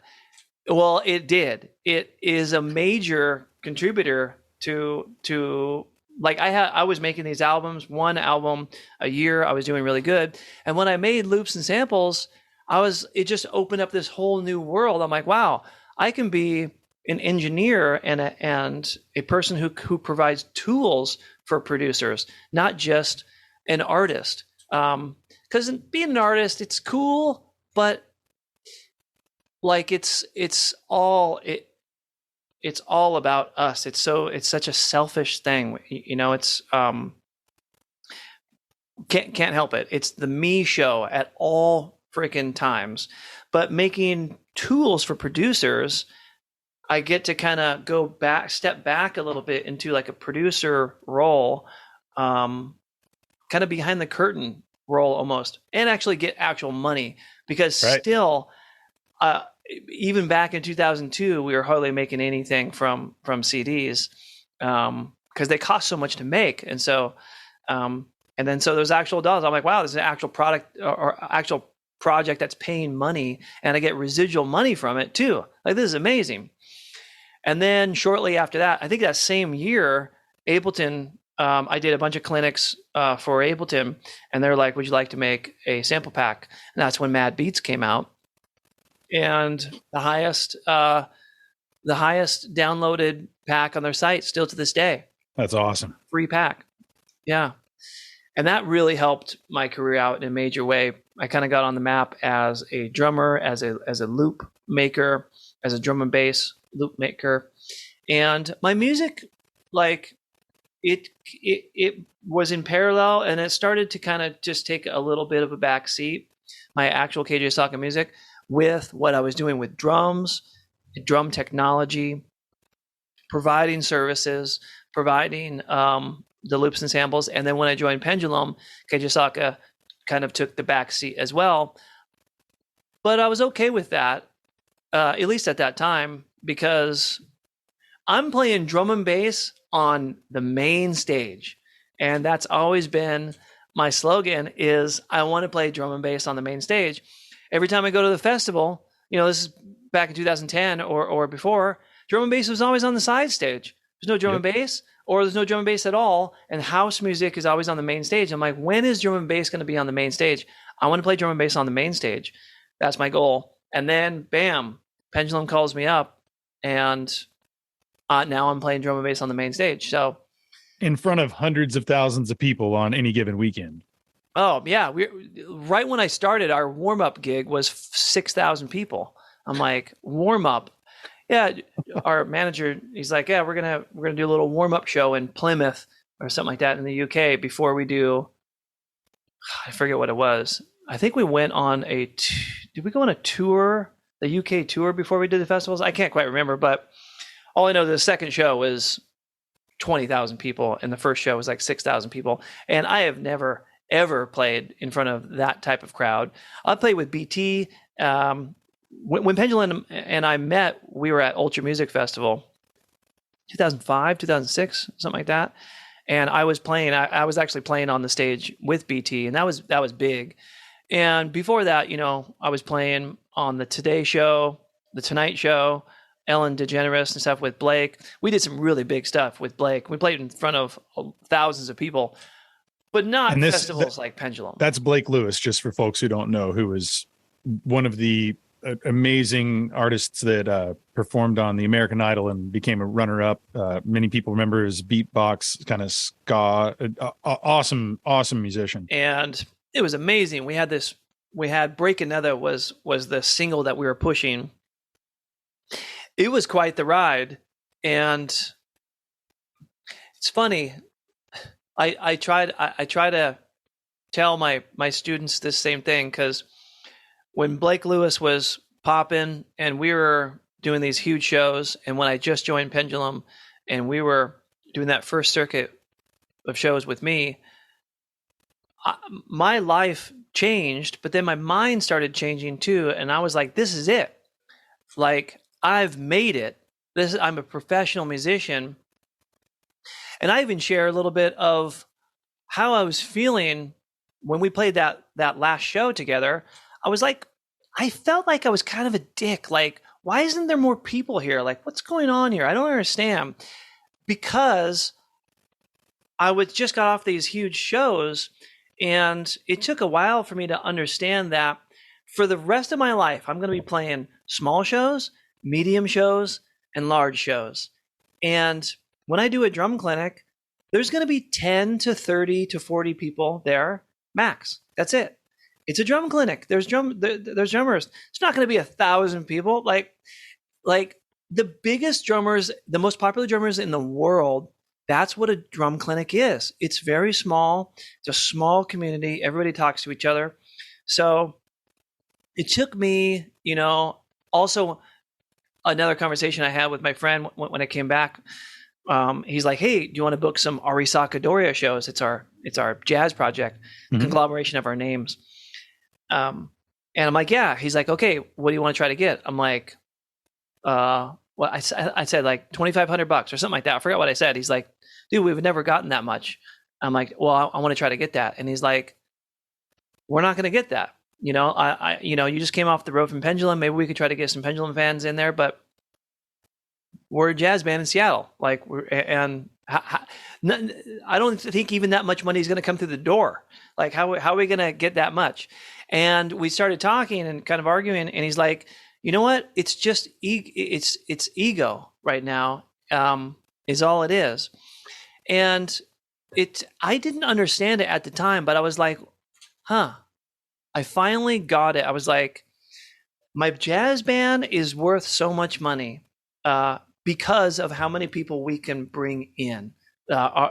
Well, it did. It is a major contributor to like I was making these albums, one album a year. I was doing really good. And when I made loops and samples, it just opened up this whole new world. I'm like, wow, I can be an engineer and a person who provides tools for producers, not just an artist. Because being an artist, it's cool, but like it's all about us. It's such a selfish thing. You know, it's can't help it. It's the me show at all freaking times. But making tools for producers, I get to kind of step back a little bit into like a producer role, kind of behind the curtain role almost, and actually get actual money because still, even back in 2002, we were hardly making anything from CDs because they cost so much to make. And so, and then so those actual dollars, I'm like, wow, this is an actual product or actual project that's paying money, and I get residual money from it too. Like, this is amazing. And then shortly after that, I think that same year, Ableton, I did a bunch of clinics for Ableton, and they're like, would you like to make a sample pack? And that's when Mad Beats came out. And the highest downloaded pack on their site still to this day. That's awesome. Free pack. Yeah. And that really helped my career out in a major way. I kind of got on the map as a drummer, as a loop maker, as a drum and bass loop maker. And my music, like it was in parallel, and it started to kind of just take a little bit of a back seat, my actual KJ Sawka music, with what I was doing with drums, drum technology, providing services, providing the loops and samples. And then when I joined Pendulum, KJ Sawka kind of took the back seat as well. But I was okay with that, at least at that time, because I'm playing drum and bass on the main stage. And that's always been my slogan, is I want to play drum and bass on the main stage. Every time I go to the festival, you know, this is back in 2010 or before, drum and bass was always on the side stage. There's no drum and bass, or there's no drum and bass at all. And house music is always on the main stage. I'm like, when is drum and bass going to be on the main stage? I want to play drum and bass on the main stage. That's my goal. And then, bam, Pendulum calls me up, and now I'm playing drum and bass on the main stage. So, in front of hundreds of thousands of people on any given weekend. Oh, yeah. Right when I started, our warm-up gig was 6,000 people. I'm like, warm up. Yeah, our manager, he's like, yeah, we're gonna do a little warm up show in Plymouth or something like that in the UK before we do. I forget what it was. I think we went on did we go on a tour, the UK tour before we did the festivals? I can't quite remember, but all I know, the second show was 20,000 people, and the first show was like 6,000 people. And I have never ever played in front of that type of crowd. I played with BT. When Pendulum and I met, we were at Ultra Music Festival, 2005, 2006, something like that. And I was playing. I was actually playing on the stage with BT, and that was big. And before that, I was playing on the Today Show, the Tonight Show, Ellen DeGeneres and stuff with Blake. We did some really big stuff with Blake. We played in front of thousands of people, but not festivals like Pendulum. That's Blake Lewis, just for folks who don't know, who was one of the amazing artists that performed on the American Idol and became a runner-up. Many people remember his beatbox, kind of ska. Awesome musician. And it was amazing. We had Break Another was the single that we were pushing. It was quite the ride. And it's funny. I try to tell my students this same thing, because when Blake Lewis was popping and we were doing these huge shows, and when I just joined Pendulum and we were doing that first circuit of shows with me, my life changed, but then my mind started changing too. And I was like, this is it. Like, I've made it. I'm a professional musician. And I even share a little bit of how I was feeling when we played that last show together. I was like, I felt like I was kind of a dick. Like, why isn't there more people here? Like, what's going on here? I don't understand. Because I just got off these huge shows, and it took a while for me to understand that for the rest of my life, I'm going to be playing small shows, medium shows, and large shows. And when I do a drum clinic, there's going to be 10 to 30 to 40 people there, max. That's it. It's a drum clinic. There's drummers. It's not going to be 1,000 people. Like the biggest drummers, the most popular drummers in the world, that's what a drum clinic is. It's very small. It's a small community. Everybody talks to each other. So it took me, also another conversation I had with my friend when I came back. He's like, hey, do you want to book some Arisaka Doria shows? It's our jazz project, conglomeration of our names. And I'm like, yeah. He's like, okay, what do you want to try to get? I'm like, well, I said like $2,500 or something like that. I forgot what I said. He's like, dude, we've never gotten that much. I'm like, well, I want to try to get that. And he's like, we're not going to get that. You just came off the road from Pendulum. Maybe we could try to get some Pendulum fans in there, but we're a jazz band in Seattle. Like, I don't think even that much money is going to come through the door. Like, how are we going to get that much? And we started talking and kind of arguing. And he's like, you know what? It's just it's ego right now, is all it is. And I didn't understand it at the time, but I was like, huh. I finally got it. I was like, my jazz band is worth so much money because of how many people we can bring in.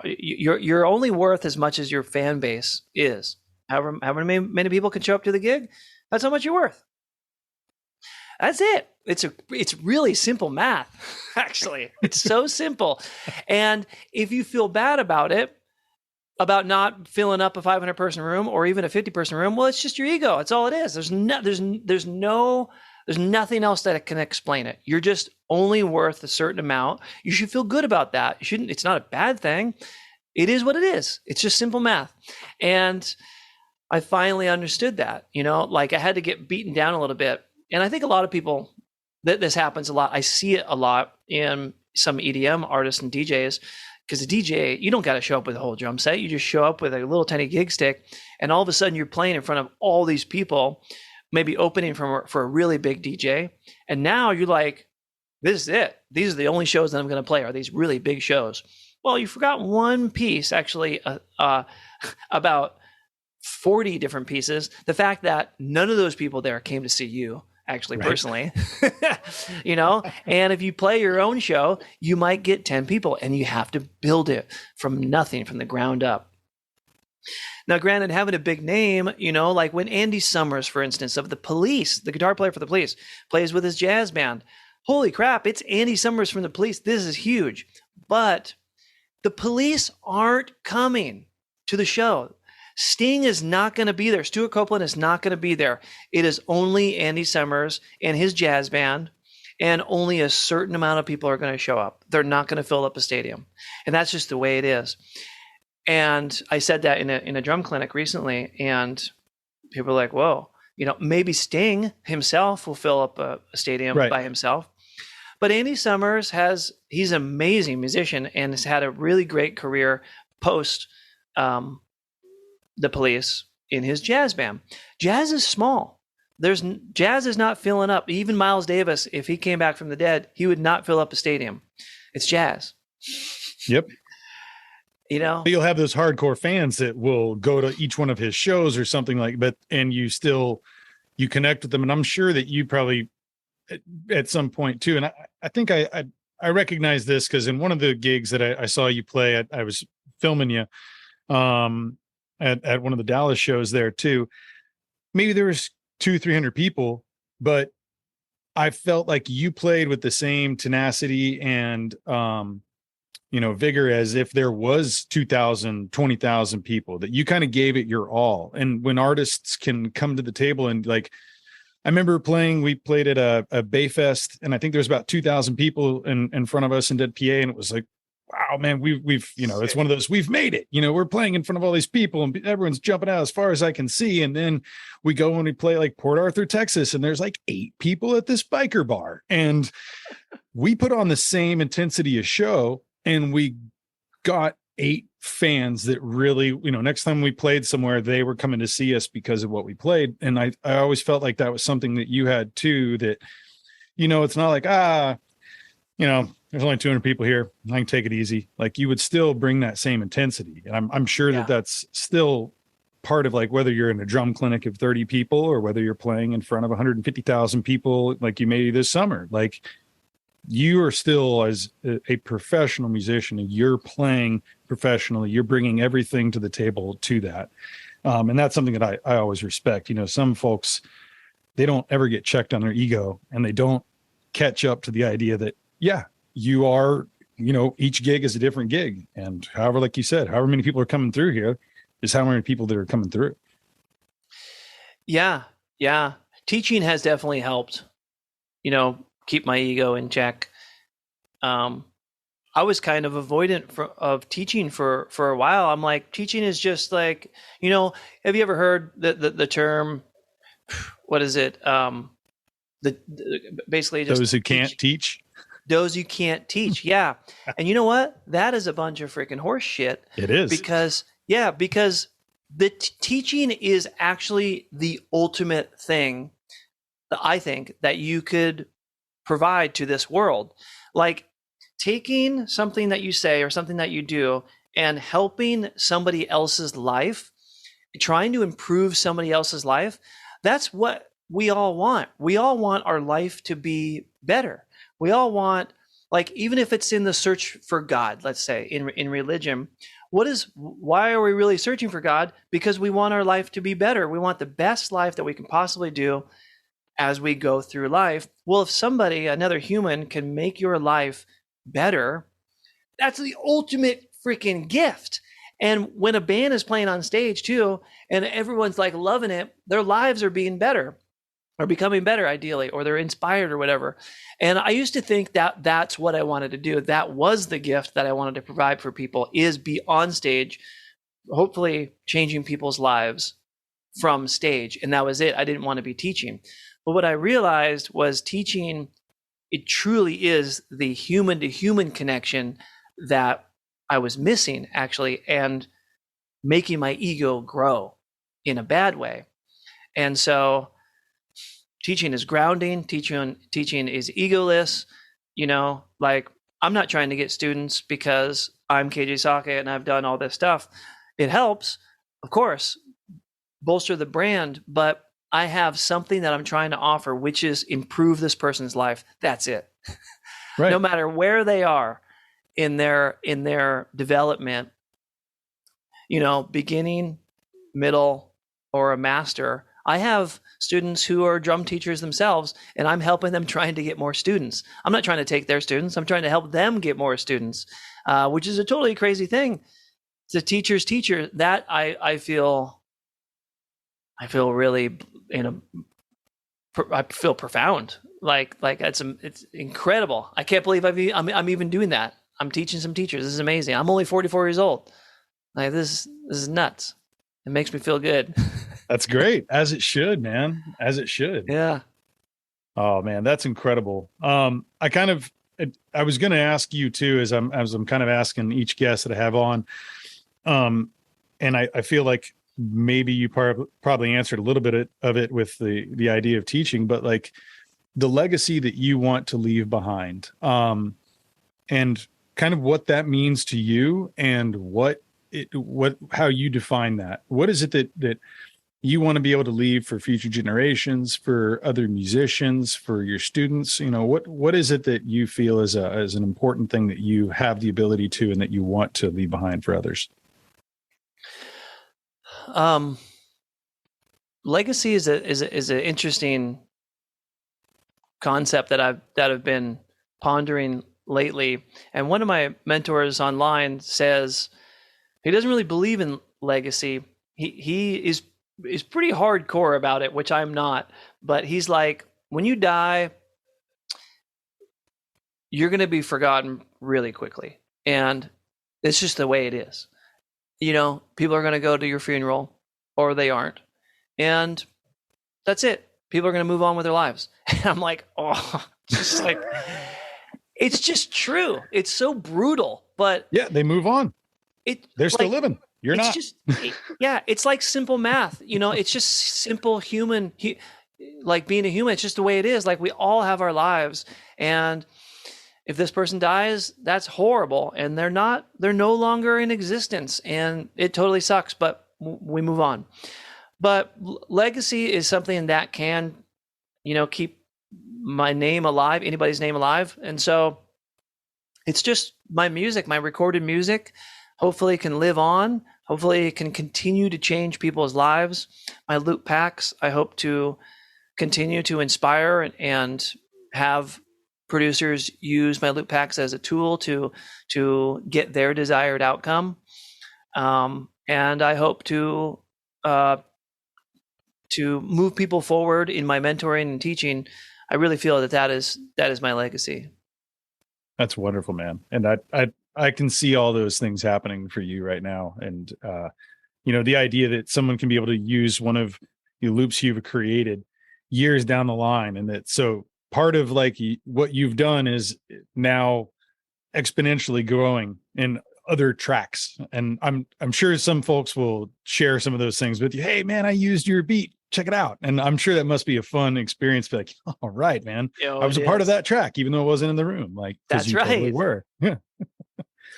You're only worth as much as your fan base is. However many people can show up to the gig, that's how much you're worth. That's it. It's really simple math, actually. It's so simple. And if you feel bad about it, about not filling up a 500-person room or even a 50-person room, well, it's just your ego. That's all it is. There's nothing else that can explain it. You're just only worth a certain amount. You should feel good about that. You shouldn't. It's not a bad thing. It is what it is. It's just simple math. And I finally understood that. Like, I had to get beaten down a little bit. And I think a lot of people, this happens a lot. I see it a lot in some EDM artists and DJs. Because a DJ, you don't got to show up with a whole drum set. You just show up with a little tiny gig stick, and all of a sudden you're playing in front of all these people, maybe opening for a really big DJ. And now you're like, this is it. These are the only shows that I'm going to play, are these really big shows. Well, you forgot one piece, actually, about 40 different pieces. The fact that none of those people there came to see you. actually, Right. personally. And if you play your own show, you might get 10 people, and you have to build it from nothing, from the ground up. Now, granted, having a big name, like when Andy Summers, for instance, of the Police, the guitar player for the Police, plays with his jazz band. Holy crap, it's Andy Summers from the Police. This is huge. But the Police aren't coming to the show. Sting is not going to be there. Stuart Copeland is not going to be there. It is only Andy Summers and his jazz band, and only a certain amount of people are going to show up. They're not going to fill up a stadium. And that's just the way it is. And I said that in a drum clinic recently, and people were like, whoa, maybe Sting himself will fill up a stadium by himself. But Andy Summers he's an amazing musician and has had a really great career post the Police in his jazz band. Jazz is small. Jazz is not filling up. Even Miles Davis, if he came back from the dead, he would not fill up a stadium. It's jazz. Yep. You'll have those hardcore fans that will go to each one of his shows or something and you connect with them. And I'm sure that you probably at some point too. And I think I recognize this because in one of the gigs that I saw you play at, I was filming you at one of the Dallas shows there too. Maybe there was 200-300 people, but I felt like you played with the same tenacity and, vigor as if there was 2,000, 20,000 people, that you kind of gave it your all. And when artists can come to the table and I remember we played at a Bayfest, and I think there was about 2,000 people in front of us in Dead PA. And it was like, wow, man, we've it's one of those, we've made it, we're playing in front of all these people and everyone's jumping out as far as I can see. And then we go and we play like Port Arthur, Texas, and there's like 8 people at this biker bar. And we put on the same intensity of show, and we got 8 fans that really, next time we played somewhere, they were coming to see us because of what we played. And I always felt like that was something that you had too, that, it's not like, there's only 200 people here, I can take it easy. Like, you would still bring that same intensity. And I'm sure that that's still part of, like, whether you're in a drum clinic of 30 people or whether you're playing in front of 150,000 people, like you made this summer, like, you are still, as a professional musician, and you're playing professionally, you're bringing everything to the table to that. And that's something that I always respect. Some folks, they don't ever get checked on their ego, and they don't catch up to the idea that, you are, each gig is a different gig. And however, like you said, however many people are coming through here is how many people that are coming through. Yeah. Yeah. Teaching has definitely helped, keep my ego in check. I was kind of avoidant of teaching for a while. I'm like, teaching is just like, have you ever heard the term, what is it? Basically just those who can't teach. Those you can't teach. Yeah. And you know what? That is a bunch of freaking horse shit. It is. Because the teaching is actually the ultimate thing that I think that you could provide to this world. Like, taking something that you say or something that you do and helping somebody else's life, trying to improve somebody else's life, that's what we all want. We all want our life to be better. We all want, like, even if it's in the search for God, let's say in religion, why are we really searching for God? Because we want our life to be better. We want the best life that we can possibly do as we go through life. Well, if somebody, another human, can make your life better, that's the ultimate freaking gift. And when a band is playing on stage too, and everyone's like loving it, their lives are being better, or becoming better ideally, or they're inspired or whatever. And I used to think that that's what I wanted to do. That was the gift that I wanted to provide for people, is be on stage, hopefully changing people's lives from stage. And that was it. I didn't want to be teaching. But what I realized was teaching, it truly is the human to human connection that I was missing, actually, and making my ego grow in a bad way. And so teaching is grounding, teaching is egoless, like, I'm not trying to get students because I'm KJ Sawka and I've done all this stuff. It helps, of course, bolster the brand, but I have something that I'm trying to offer, which is improve this person's life. That's it. Right. No matter where they are in their development, beginning, middle, or a master. I have students who are drum teachers themselves, and I'm helping them trying to get more students. I'm not trying to take their students. I'm trying to help them get more students, which is a totally crazy thing. It's a teacher's teacher. That I feel really, I feel profound. Like it's incredible. I can't believe I'm even doing that. I'm teaching some teachers. This is amazing. I'm only 44 years old. Like this is nuts. It makes me feel good. That's great. As it should, man. As it should. Yeah. Oh man, that's incredible. I was going to ask you too, as I'm kind of asking each guest that I have on. And I feel like maybe you probably answered a little bit of it with the idea of teaching, but like the legacy that you want to leave behind, and kind of what that means to you, and how you define that. What is it that you want to be able to leave for future generations, for other musicians, for your students? What is it that you feel as an important thing that you have the ability to, and that you want to leave behind for others? Legacy is an interesting concept that I've been pondering lately. And one of my mentors online says he doesn't really believe in legacy. He is pretty hardcore about it, which I'm not. But he's like, when you die, you're going to be forgotten really quickly, and it's just the way it is. People are going to go to your funeral, or they aren't, and that's it. People are going to move on with their lives. And I'm like, oh, just like, it's just true. It's so brutal, but yeah, they move on. They're still living. You're not. It's like simple math. It's just simple human, like being a human. It's just the way it is. Like we all have our lives, and if this person dies, that's horrible, and they're no longer in existence, and it totally sucks, but we move on. But legacy is something that can, keep my name alive, anybody's name alive. And so it's just my music, my recorded music, hopefully can live on. Hopefully it can continue to change people's lives. My loop packs, I hope to continue to inspire and have producers use my loop packs as a tool to get their desired outcome. And I hope to move people forward in my mentoring and teaching. I really feel that is my legacy. That's wonderful, man. And I can see all those things happening for you right now. And, the idea that someone can be able to use one of the loops you've created years down the line. And that, so part of like what you've done is now exponentially growing in other tracks. And I'm sure some folks will share some of those things with you. Hey man, I used your beat. Check it out. And I'm sure that must be a fun experience. Be like, all right, man, I was a part of that track, even though I wasn't in the room. Like, that's you right. Totally were. Yeah.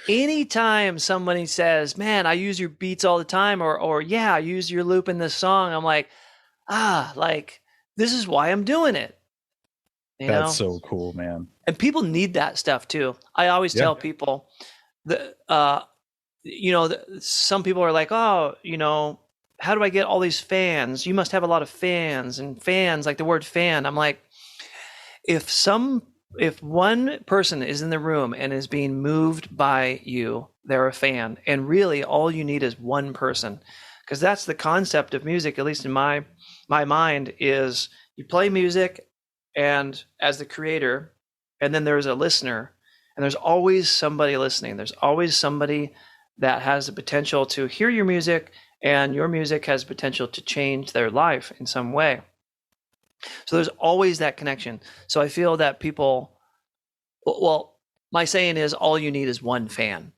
Anytime somebody says, man, I use your beats all the time, or yeah, I use your loop in this song, I'm like, like this is why I'm doing it. That's so cool, man. And people need that stuff too. I always tell people that, some people are like, oh, how do I get all these fans? You must have a lot of fans, and fans, like the word fan. I'm like, if one person is in the room and is being moved by you, they're a fan. And really all you need is one person, because that's the concept of music, at least in my mind, is you play music and as the creator, and then there's a listener, and there's always somebody listening. There's always somebody that has the potential to hear your music, and your music has potential to change their life in some way. So there's always that connection. So I feel that people, well, my saying is all you need is one fan,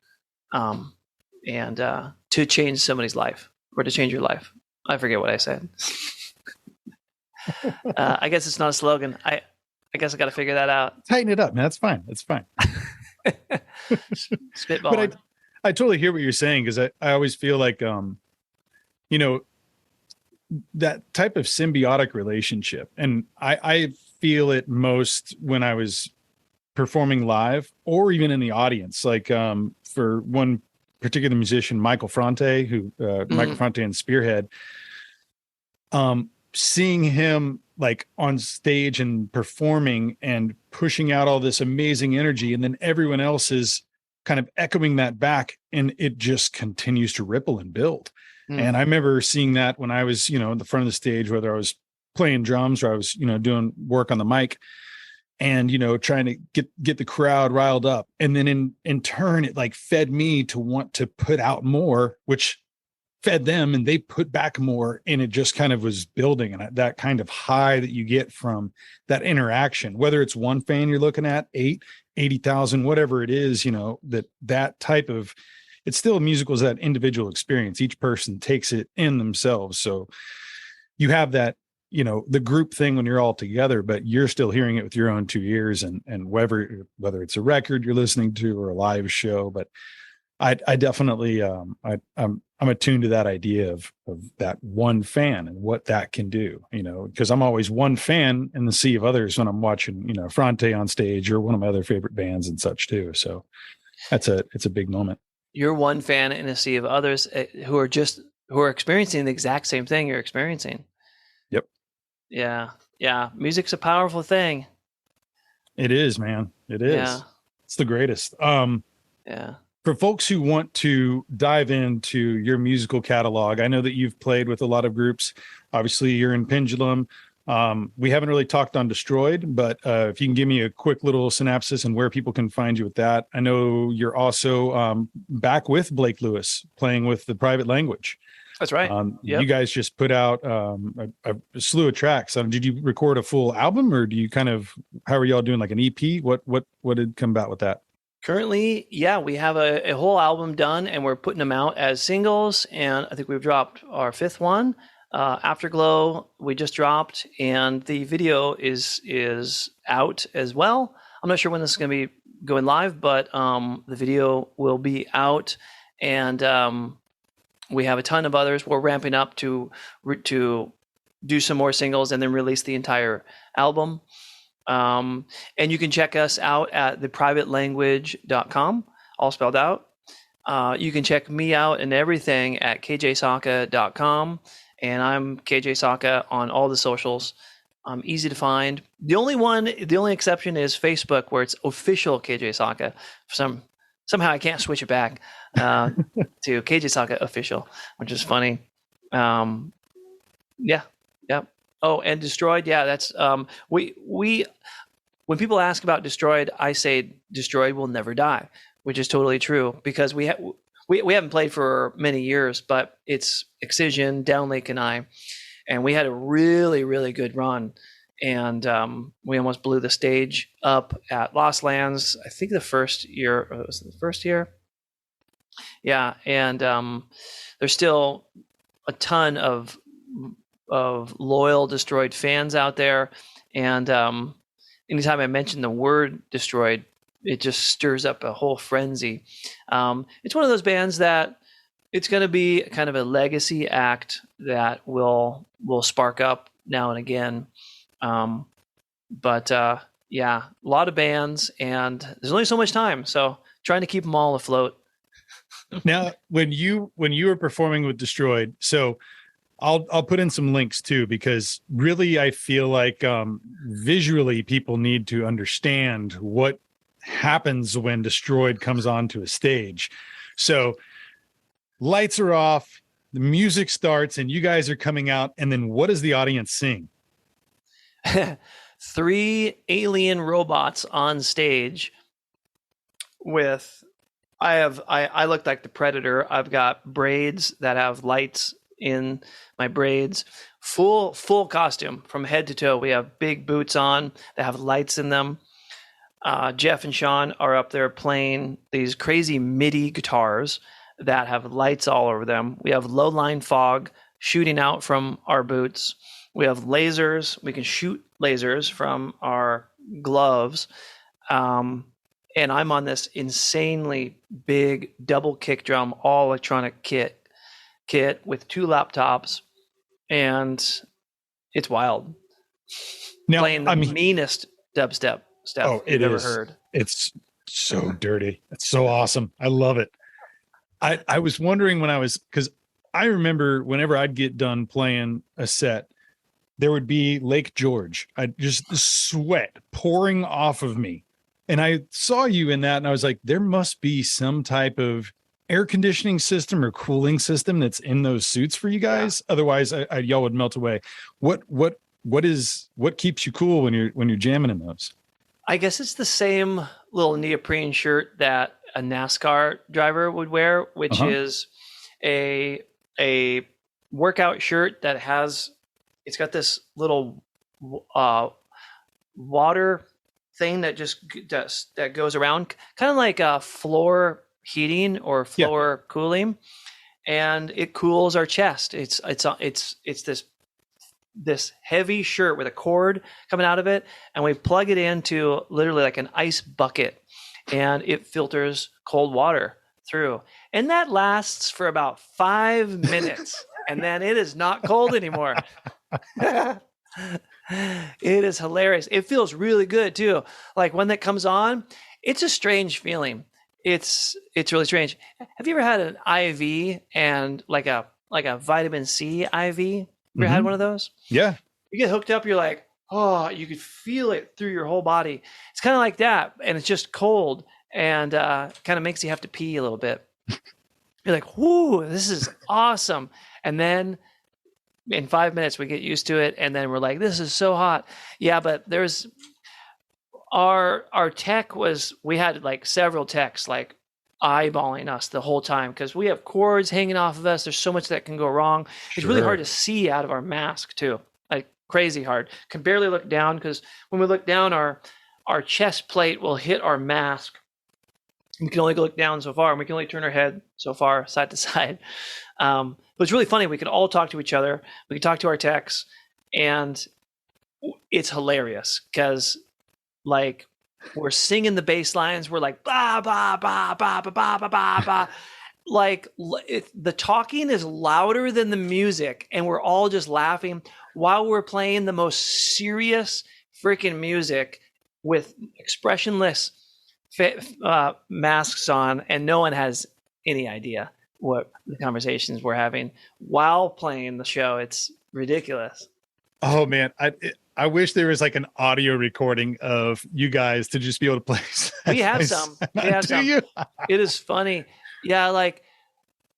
and to change somebody's life, or to change your life. I forget what I said. I guess it's not a slogan. I guess I got to figure that out. Tighten it up, man. That's fine. It's fine. Spitball. But I totally hear what you're saying, because I always feel like, that type of symbiotic relationship. And I feel it most when I was performing live or even in the audience. Like for one particular musician, Michael Fronte, who Michael Fronte and Spearhead, seeing him like on stage and performing and pushing out all this amazing energy, and then everyone else is kind of echoing that back, and it just continues to ripple and build. And I remember seeing that when I was, in the front of the stage, whether I was playing drums or I was, doing work on the mic, and trying to get the crowd riled up. And then in turn, it like fed me to want to put out more, which fed them, and they put back more, and it just kind of was building. And that kind of high that you get from that interaction, whether it's one fan you're looking at, 80,000, whatever it is, that type of, it's still musical as that individual experience. Each person takes it in themselves. So you have that, the group thing when you're all together, but you're still hearing it with your own two ears, and whether it's a record you're listening to or a live show. But I definitely, I'm attuned to that idea of that one fan and what that can do, because I'm always one fan in the sea of others when I'm watching, Fronte on stage or one of my other favorite bands and such too. So it's a big moment. You're one fan in a sea of others who are experiencing the exact same thing you're experiencing. Yep. Yeah. Yeah. Music's a powerful thing. It is, man. It is. Yeah. It's the greatest. Yeah. For folks who want to dive into your musical catalog, I know that you've played with a lot of groups. Obviously, you're in Pendulum. We haven't really talked on Destroid, but if you can give me a quick little synopsis and where people can find you with that. I know you're also back with Blake Lewis, playing with The Private Language. That's right. You guys just put out a slew of tracks. Did you record a full album, or do you how are y'all doing, like an EP? What did come about with that? Currently, yeah, we have a whole album done, and we're putting them out as singles. And I think we've dropped our fifth one. Afterglow we just dropped, and the video is out as well. I'm not sure when this is going to be going live, but the video will be out, and we have a ton of others. We're ramping up to do some more singles and then release the entire album. And you can check us out at theprivatelanguage.com, all spelled out. You can check me out and everything at kjsawka.com. And I'm KJ Sawka on all the socials. Easy to find. The only exception is Facebook, where it's official KJ Sawka. Somehow I can't switch it back to KJ Sawka official, which is funny. Yeah. Oh, and Destroid. Yeah, that's we when people ask about Destroid, I say Destroid will never die, which is totally true, because we haven't played for many years, but it's Excision, Downlake, and we had a really, really good run. And we almost blew the stage up at Lost Lands. I think the first year. Was it the first year? Yeah, and there's still a ton of loyal Destroid fans out there. And anytime I mention the word Destroid, it just stirs up a whole frenzy. It's one of those bands that it's going to be kind of a legacy act that will spark up now and again. But yeah, a lot of bands, and there's only so much time, so trying to keep them all afloat. Now, when you were performing with Destroid, so I'll put in some links too, because really I feel like visually people need to understand what happens when Destroid comes onto a stage. So lights are off, the music starts, and you guys are coming out, and then what does the audience sing? 3 alien robots on stage with I look like the Predator. I've got braids that have lights in my braids, full costume from head to toe. We have big boots on that have lights in them. Jeff and Sean are up there playing these crazy MIDI guitars that have lights all over them. We have low line fog shooting out from our boots. We have lasers. We can shoot lasers from our gloves. And I'm on this insanely big double kick drum, all electronic kit with 2 laptops and it's wild. Now, Playing the meanest dubstep stuff you've ever heard. It's so dirty. It's so awesome. I love it. I was wondering because I remember whenever I'd get done playing a set, there would be Lake George. I'd just sweat pouring off of me. And I saw you in that, and I was like, there must be some type of air conditioning system or cooling system that's in those suits for you guys. Yeah. Otherwise, y'all would melt away. What keeps you cool when you're jamming in those? I guess it's the same little neoprene shirt that a NASCAR driver would wear, which is a workout shirt that it's got this little water thing that goes around, kind of like a floor heating or floor cooling, and it cools our chest. It's this heavy shirt with a cord coming out of it, and we plug it into literally like an ice bucket, and it filters cold water through, and that lasts for about 5 minutes, and then it is not cold anymore. It is hilarious. It feels really good too. Like when that comes on, it's a strange feeling. It's really strange. Have you ever had an IV and like a vitamin C IV? You ever had one of those? Yeah. You get hooked up, you're like, oh, you could feel it through your whole body. It's kind of like that, and it's just cold, and kind of makes you have to pee a little bit. You're like, whoo, this is awesome. And then in 5 minutes we get used to it, and then we're like, this is so hot. Yeah, but there's our tech we had like several techs like eyeballing us the whole time because we have cords hanging off of us. There's so much that can go wrong. It's really hard to see out of our mask too, like crazy hard. Can barely look down because when we look down, our chest plate will hit our mask. We can only look down so far, and we can only turn our head so far side to side. But it's really funny. We could all talk to each other. We could talk to our techs, and it's hilarious because like we're singing the bass lines. We're like, ba, ba, ba, ba, ba, ba, ba, ba, ba. Like the talking is louder than the music, and we're all just laughing while we're playing the most serious freaking music with expressionless masks on, and no one has any idea what the conversations we're having while playing the show. It's ridiculous. Oh man, I wish there was like an audio recording of you guys to just be able to play. We have some. It is funny. Yeah, like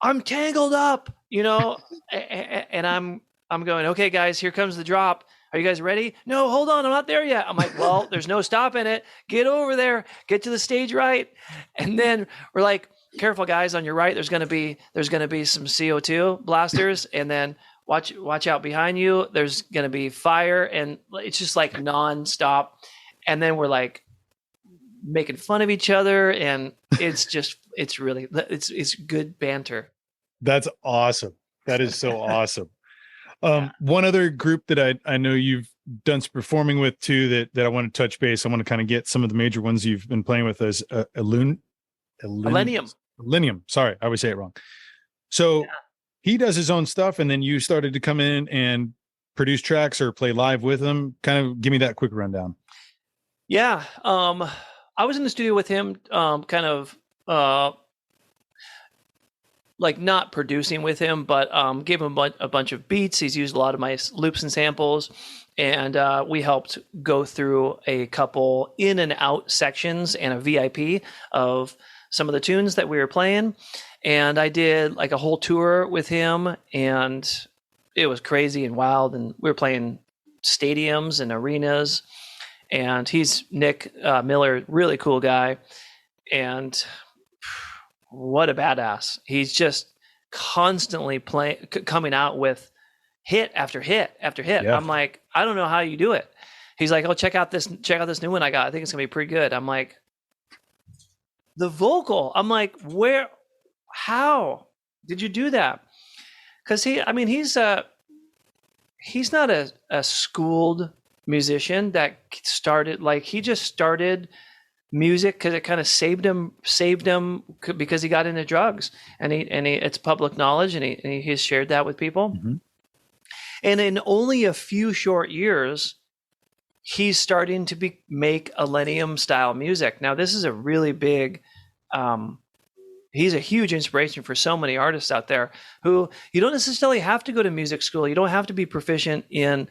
I'm tangled up, and I'm going, okay, guys, here comes the drop. Are you guys ready? No, hold on, I'm not there yet. I'm like, well, there's no stopping it. Get over there. Get to the stage right. And then we're like, careful, guys, on your right. There's gonna be some CO2 blasters, and then watch out behind you. There's gonna be fire, and it's just like nonstop. And then we're like making fun of each other, and it's good banter. That's awesome. That is so awesome. One other group that I know you've done some performing with too that I want to touch base. I want to kind of get some of the major ones you've been playing with as Illenium. Sorry, I always say it wrong. So he does his own stuff, and then you started to come in and produce tracks or play live with him. Kind of give me that quick rundown. Yeah. I was in the studio with him, kind of like not producing with him, but gave him a bunch of beats. He's used a lot of my loops and samples, and we helped go through a couple in and out sections and a VIP of some of the tunes that we were playing. And I did like a whole tour with him, and it was crazy and wild. And we were playing stadiums and arenas, and he's Nick Miller, really cool guy. And what a badass. He's just constantly coming out with hit after hit after hit. Yeah. I'm like, I don't know how you do it. He's like, oh, check out this new one I got. I think it's gonna be pretty good. I'm like, the vocal. I'm like, how did you do that? Because he's not a schooled musician that started, like, he just started music because it kind of saved him because he got into drugs, and he it's public knowledge, and he has shared that with people. Mm-hmm. And in only a few short years, he's starting to make Millennium style music. Now, this is a really big, he's a huge inspiration for so many artists out there who you don't necessarily have to go to music school. You don't have to be proficient in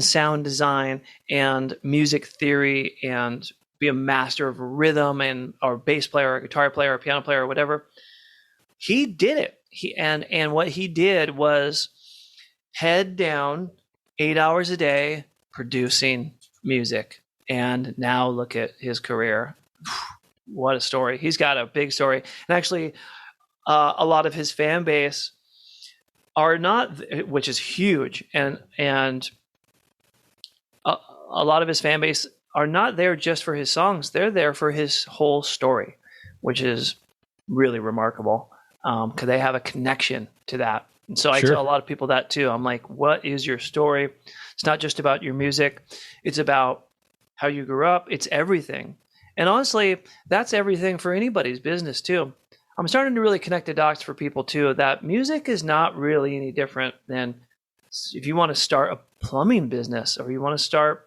sound design and music theory and be a master of rhythm or bass player or guitar player or piano player or whatever. He did it. And what he did was head down 8 hours a day producing music. And now look at his career. What a story. He's got a big story. And actually, a lot of his fan base are not, which is huge. And a lot of his fan base are not there just for his songs. They're there for his whole story, which is really remarkable because they have a connection to that. And so I tell a lot of people that too. I'm like, what is your story? It's not just about your music. It's about how you grew up. It's everything. And honestly, that's everything for anybody's business too. I'm starting to really connect the dots for people too, that music is not really any different than if you want to start a plumbing business or you want to start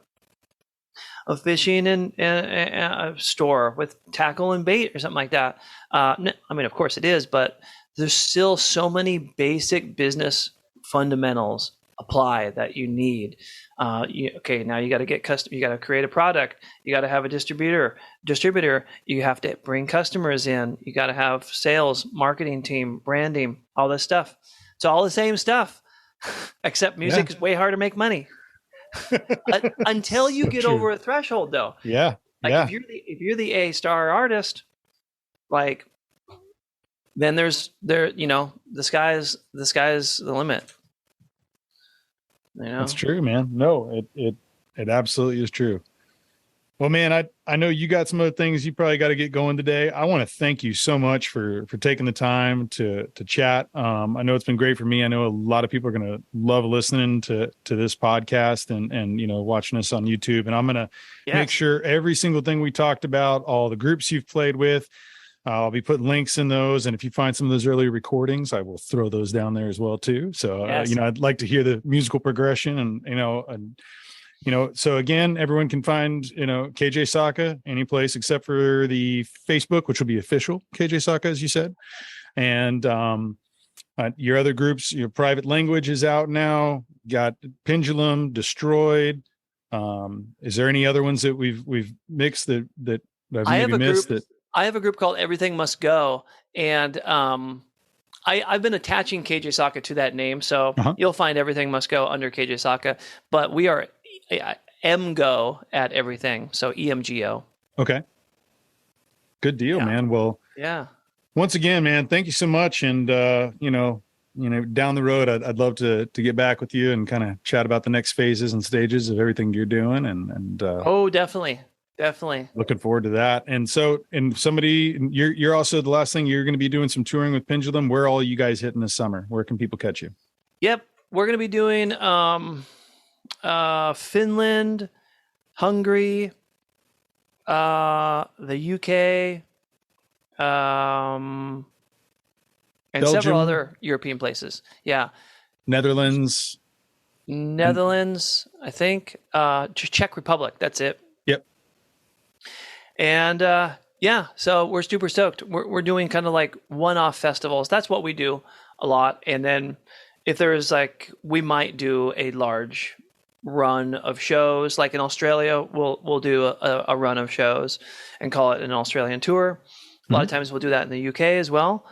a fishing and a store with tackle and bait or something like that. I mean, of course it is, but there's still so many basic business fundamentals apply that you need. Now you got to get custom. You got to create a product. You got to have a distributor. You have to bring customers in. You got to have sales, marketing team, branding, all this stuff. It's all the same stuff, except music is way harder to make money. Until you get over a threshold, though. Yeah. Like if you're the A-star artist, like then the sky's the limit. You know? That's true, man. No, it absolutely is true. Well, man, I know you got some other things you probably got to get going today. I want to thank you so much for taking the time to chat. I know it's been great for me. I know a lot of people are going to love listening to this podcast and watching us on YouTube. And I'm going to make sure every single thing we talked about, all the groups you've played with, I'll be putting links in those. And if you find some of those early recordings, I will throw those down there as well too. So, I'd like to hear the musical progression and so again, everyone can find, KJ Sawka any place except for the Facebook, which will be official KJ Sawka, as you said. And your other groups, your Private Language is out now. Got Pendulum, Destroid. Is there any other ones that we've mixed that I've maybe missed? I have a group called Everything Must Go, and I've been attaching KJ Sawka to that name, so you'll find Everything Must Go under KJ Sawka. But we are MGO at everything, so EMGO. Okay. Good deal, man. Well, once again, man, thank you so much. And, down the road, I'd love to get back with you and kind of chat about the next phases and stages of everything you're doing. And definitely. Looking forward to that. And so, you're also the last thing, you're going to be doing some touring with Pendulum. Where are all you guys hitting this summer? Where can people catch you? Yep. We're going to be doing, Finland, Hungary, the UK, and Belgium, several other European places. Yeah. Netherlands, I think, Czech Republic. That's it. Yep. And, so we're super stoked. We're doing kind of like one-off festivals. That's what we do a lot. And then if there's we might do a large run of shows, like in Australia, we'll do a run of shows and call it an Australian tour. A lot of times we'll do that in the UK as well.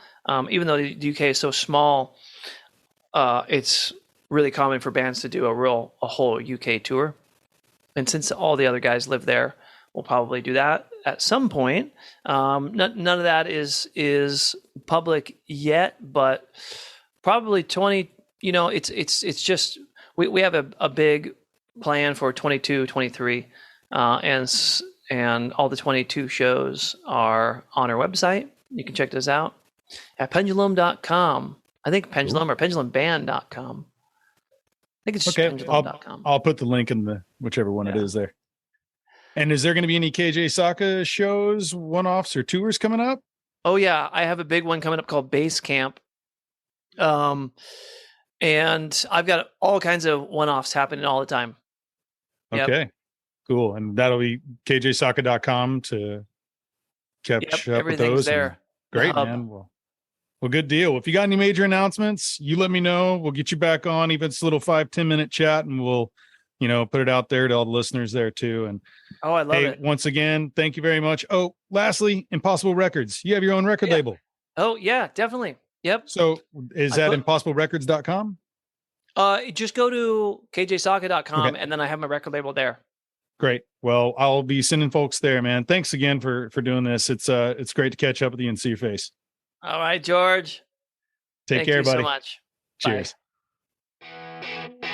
Even though the UK is so small, it's really common for bands to do a whole UK tour. And since all the other guys live there, we'll probably do that at some point. None of that is public yet, but probably 20. It's just we have a big plan for 22, 23, and all the 22 shows are on our website. You can check those out at pendulum.com. I think Pendulum or pendulumband.com. I think it's just pendulum.com. I'll put the link in whichever one it is there. And is there going to be any KJ Sawka shows, one-offs, or tours coming up? Oh, yeah. I have a big one coming up called Base Camp. And I've got all kinds of one-offs happening all the time. Yep. Okay, cool. And that'll be kjsawka.com to catch up with Everything's those. there. Great, man. Well, good deal. If you got any major announcements, you let me know. We'll get you back on, even if it's a little 5-10 minute chat, and we'll, put it out there to all the listeners there too. And I love it. Once again, thank you very much. Oh, lastly, Impossible Records. You have your own record label. Oh, yeah, definitely. Yep. So is that impossiblerecords.com? Just go to kjsawka.com, okay. and then I have my record label there. Great. Well, I'll be sending folks there, man. Thanks again for doing this. It's great to catch up with you and see your face. All right, George. Take care, buddy. Thank you so much. Cheers. Bye.